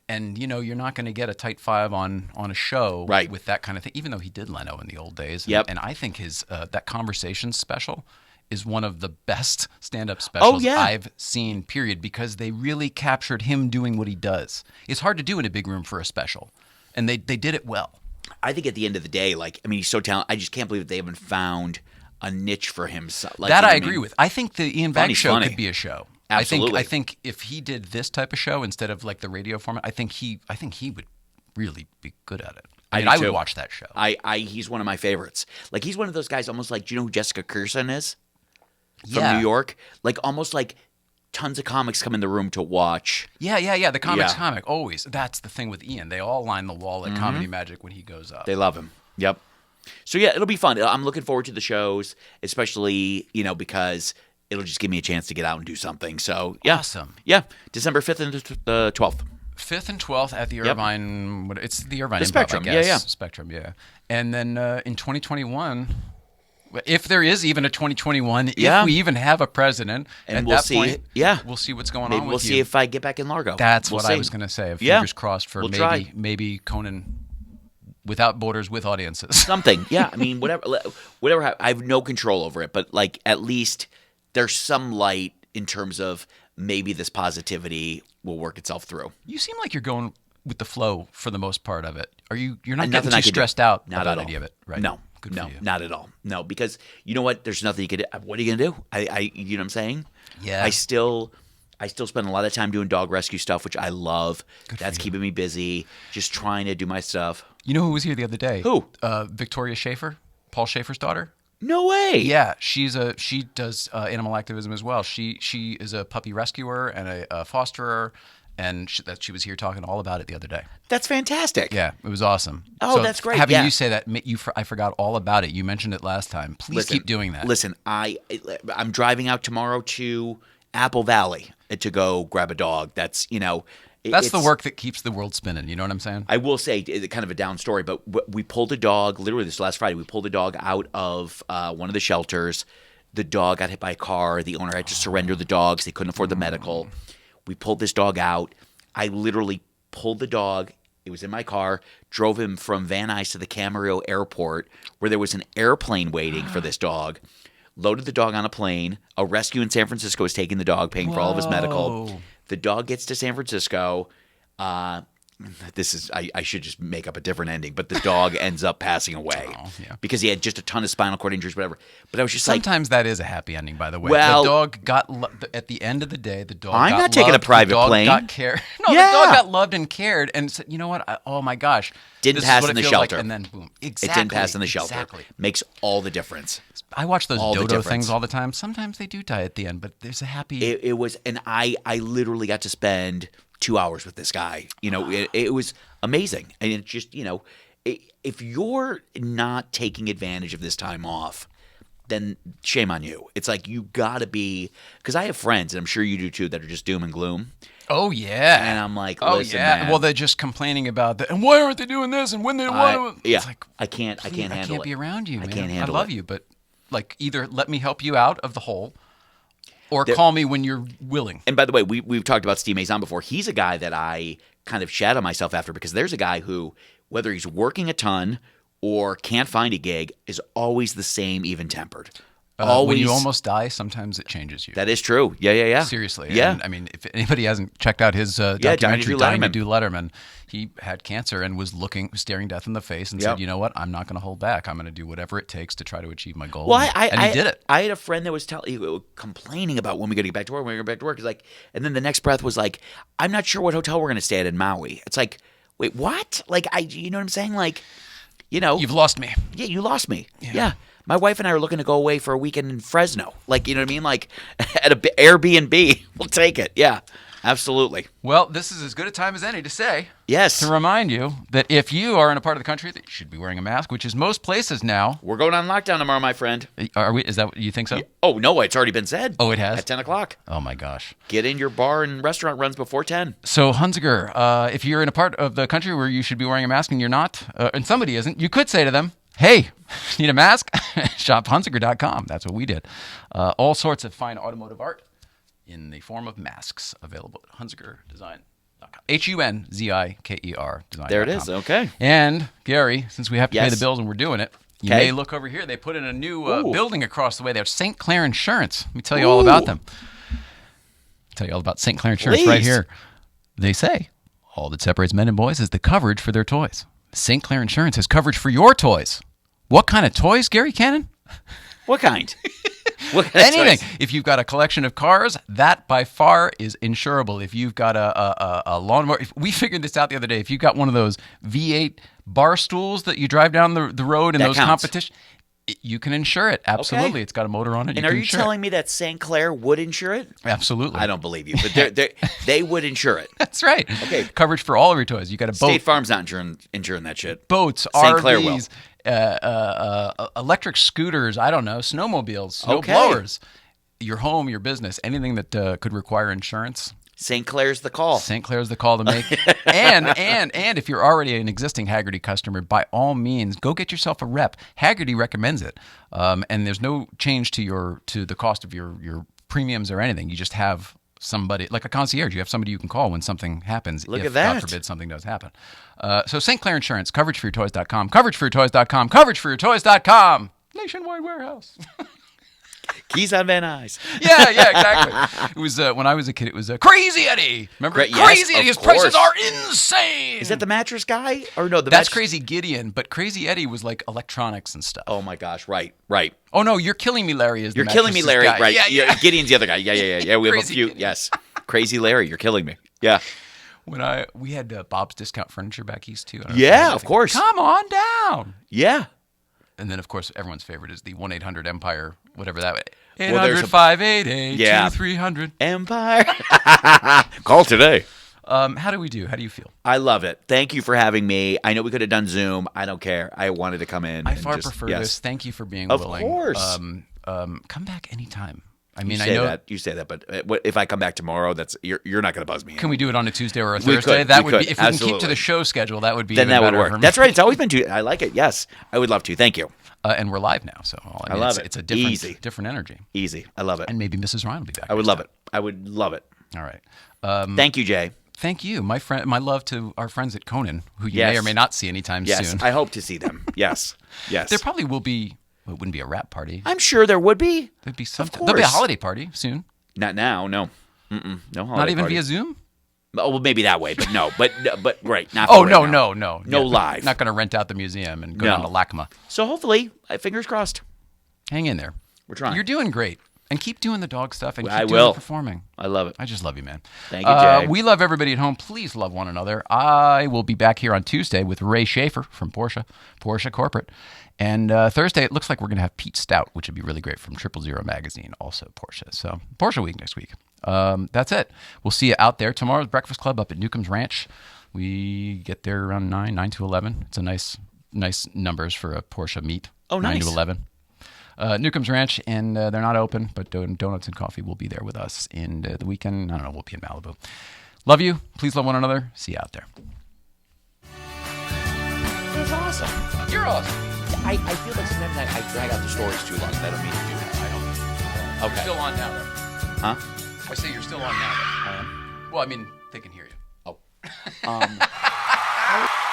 And you're not going to get a tight five on a show Right. with that kind of thing. Even though he did Leno in the old days. Yep. And I think his that Conversations special is one of the best stand-up specials yeah. I've seen. Period. Because they really captured him doing what he does. It's hard to do in a big room for a special, and they did it well. I think at the end of the day, he's so talented. I just can't believe that they haven't found a niche for him. That I agree with. I think the Ian Bagg Funny's show funny. could be a show. Absolutely. I think if he did this type of show instead of the radio format, I think he would really be good at it. I do would too. watch that show. He's one of my favorites. He's one of those guys almost do you know who Jessica Kirson is? From Yeah. New York? Almost tons of comics come in the room to watch. Yeah. The comics Yeah. comic, always. That's the thing with Ian. They all line the wall at Comedy Magic when he goes up. They love him. Yep. So yeah, it'll be fun. I'm looking forward to the shows, especially, because it'll just give me a chance to get out and do something. So yeah. Awesome. Yeah. December 5th and the 12th. 5th and 12th at the Yep. Irvine. It's the Irvine The Improv, Spectrum. I guess. Yeah. Spectrum, yeah. And then in 2021, If there is even a 2021, Yeah. if we even have a president, And at we'll that see. point, Yeah. we'll see what's going Maybe on we'll with see you. if I get back in Largo. That's We'll what see. I was going to say. Yeah. Fingers crossed for We'll try. maybe Conan without borders with audiences. Something. Yeah. I mean, whatever. I have no control over it, but like at least there's some light in terms of maybe this positivity will work itself through. You seem like you're going with the flow for the most part of it. You're not And getting nothing I too could do. stressed out Not about at all. any of it, right? No. Good no, for you. not at all. No, because you know what? There's nothing you could do. What are you gonna do? You know what I'm saying? Yeah. I still spend a lot of time doing dog rescue stuff, which I love. That's keeping me busy. Just trying to do my stuff. You know who was here the other day? Who? Victoria Shaffer, Paul Shaffer's daughter. No way. Yeah, she does animal activism as well. She is a puppy rescuer and a fosterer, and she was here talking all about it the other day. That's fantastic. Yeah, it was awesome. Oh, So that's great. Having Yeah. you say that, I forgot all about it. You mentioned it last time. Please keep doing that. Listen, I'm driving out tomorrow to Apple Valley to go grab a dog. That's That's the work that keeps the world spinning. You know what I'm saying? I will say, kind of a down story, but we pulled a dog, literally this last Friday, we pulled a dog out of one of the shelters. The dog got hit by a car. The owner had to surrender the dog because they couldn't afford the medical. We pulled this dog out. I literally pulled the dog. It was in my car, drove him from Van Nuys to the Camarillo airport where there was an airplane waiting for this dog. Loaded the dog on a plane. A rescue in San Francisco is taking the dog, paying for all of his medical. Whoa. The dog gets to San Francisco. I should just make up a different ending, but the dog ends up passing away yeah. because he had just a ton of spinal cord injuries, whatever. But I was just Sometimes that is a happy ending, by the way. Well- the dog got at the end of the day. The dog. I'm got not taking a loved, private the dog plane. Got cared. No, Yeah. the dog got loved and cared, and said, "You know what? Oh my gosh, Didn't this is pass what in it the feels like," shelter. and then boom, it exactly. didn't pass in the shelter. Exactly. Makes all the difference. I watch those All the dodo difference. things all the time. Sometimes they do die at the end, but there's a happy. It was, and I literally got to spend 2 hours with this guy. It was amazing, and it just if you're not taking advantage of this time off, then shame on you. It's like you gotta be, because I have friends, and I'm sure you do too, that are just doom and gloom. Oh yeah, And I'm like, oh listen, yeah. man. Well, they're just complaining about that, and why aren't they doing this? And when they want to, Yeah, it's like, I can't please, handle I can't it. be around you. I Man. can't handle I love it. you, but like either let me help you out of the hole, or call me when you're willing. And by the way, we've talked about Steve Maison before. He's a guy that I kind of shadow myself after, because there's a guy who, whether he's working a ton or can't find a gig, is always the same, even-tempered. Always. When you almost die, sometimes it changes you. That is true. Yeah. Seriously. Yeah. And, I mean, if anybody hasn't checked out his Dying documentary, to Do Dying to Letterman. Do Letterman, he had cancer and was staring death in the face and Yep. said, you know what? I'm not going to hold back. I'm going to do whatever it takes to try to achieve my goal. Well, and he did it. I had a friend that was complaining about when we got to get back to work. When we get back to work, he's like, and then the next breath was like, I'm not sure what hotel we're going to stay at in Maui. It's like, wait, what? Like, you know what I'm saying? Like, You've lost me. yeah, you lost me. Yeah. My wife and I are looking to go away for a weekend in Fresno. Like, you know what I mean? Like, at an Airbnb. We'll take it. Yeah, absolutely. Well, this is as good a time as any to say, Yes. to remind you that if you are in a part of the country that you should be wearing a mask, which is most places now. We're going on lockdown tomorrow, my friend. Are we? Is that what you think so? Oh, no, it's already been said. Oh, it has? At 10 o'clock. Oh my gosh. Get in, your bar and restaurant runs before 10. So Hunziker, if you're in a part of the country where you should be wearing a mask and you're not, and somebody isn't, you could say to them, "Hey, need a mask? Shop Hunziker.com." That's what we did. All sorts of fine automotive art in the form of masks available at HunzikerDesign.com. HUNZIKER design. There it is. Okay. And Gary, since we have to pay Yes. the bills and we're doing it, you Okay. may look over here. They put in a new Ooh. building across the way there, St. Clair Insurance. Let me tell you all about Ooh. them. Tell you all about St. Clair Insurance right Please. here. They say all that separates men and boys is the coverage for their toys. St. Clair Insurance has coverage for your toys. What kind of toys, Gary Cannon? What kind? What kind of Anything. choice? If you've got a collection of cars, that by far is insurable. If you've got a lawnmower, we figured this out the other day. If you've got one of those V8 bar stools that you drive down the road in That those counts. competitions, you can insure it. Absolutely. Okay. It's got a motor on it. And are you telling me that St. Clair would insure it? Absolutely. I don't believe you, but they would insure it. That's right. Okay. Coverage for all of your toys. You got a boat. State Farm's not insuring that shit. Boats, St. Clair will. RVs, electric scooters, I don't know, snowmobiles, Okay. snowblowers, your home, your business, anything that could require insurance. St. Clair's the call. St. Clair's the call to make. and if you're already an existing Haggerty customer, by all means, go get yourself a rep. Haggerty recommends it, and there's no change to the cost of your premiums or anything. You just have somebody like a concierge. You have somebody you can call when something happens. Look if, at that. God forbid something does happen. So St. Clair Insurance, coverageforyourtoys.com, coverageforyourtoys.com, coverageforyourtoys.com. Nationwide warehouse. Keys on Van Nuys. Yeah, exactly. It was when I was a kid. It was Crazy Eddie. Remember Yes, Crazy Eddie? of His prices course. are insane. Is that the mattress guy? Or no, That's Crazy Gideon, but Crazy Eddie was like electronics and stuff. Oh my gosh! Right. Oh no, You're Killing Me, Larry. Is the You're killing me, mattresses Larry. guy. Right? Yeah. Gideon's the other guy. Yeah. We have a Crazy few. Gideon. Yes. Crazy Larry. You're killing me. Yeah. When we had Bob's Discount Furniture back east too. I don't know if Yeah, you of course. Come on down. Yeah. And then of course everyone's favorite is the 1-800-EMPIRE, whatever that. Well, there's 800-588-2300. Empire. Call today. How do we do? How do you feel? I love it. Thank you for having me. I know we could have done Zoom. I don't care. I wanted to come in. I and far just- prefer yes. this. Thank you for being Of willing. course. Come back anytime. I mean, You I say know. that. You say that, but what if I come back tomorrow? You're not going to buzz me. Can we do it on a Tuesday or a We Thursday? could, That we would be could, if we can keep to absolutely. the show schedule. That would be Then even that would better for work. me. That's right. It's always been Tuesday. I like it. Yes, I would love to. Thank you. And we're live now, so I mean, love it. It's a different, Easy. different energy. Easy. I love it. And maybe Mrs. Ryan will be back. I would next love time. it. I would love it. All right. Thank you, Jay. Thank you, my friend. My love to our friends at Conan, who you Yes. may or may not see anytime Yes, soon. I hope to see them. Yes. Yes. There probably will be. Well, it wouldn't be a rap party. I'm sure there would be. There'd be something. course. There'll be a holiday party soon. Not now. No. No holiday Not even party. via Zoom. Oh, well, maybe that way, but no. But right. Not Oh for no, right now. no. No Yeah, live. Not going to rent out the museum and go No. down to LACMA. So hopefully, fingers crossed. Hang in there. We're trying. You're doing great, and keep doing the dog stuff and keep I doing will. the performing. I love it. I just love you, man. Thank you, Jay. We love everybody at home. Please love one another. I will be back here on Tuesday with Ray Shaffer from Porsche Corporate. And Thursday, it looks like we're going to have Pete Stout, which would be really great from 000 Magazine, also Porsche. So Porsche Week next week. That's it. We'll see you out there. Tomorrow's Breakfast Club up at Newcomb's Ranch. We get there around 9 to 11. It's a nice numbers for a Porsche meet. Oh, nice. 9 to 11. Newcomb's Ranch, and they're not open, but Donuts and Coffee will be there with us. And the weekend, I don't know, we'll be in Malibu. Love you. Please love one another. See you out there. That's awesome. You're awesome. I feel like sometimes I drag out the stories too long. I don't mean to do that. I don't. Okay. Still on now, though. Huh? I say you're still on now, though. I am. Well, I mean, they can hear you. Oh.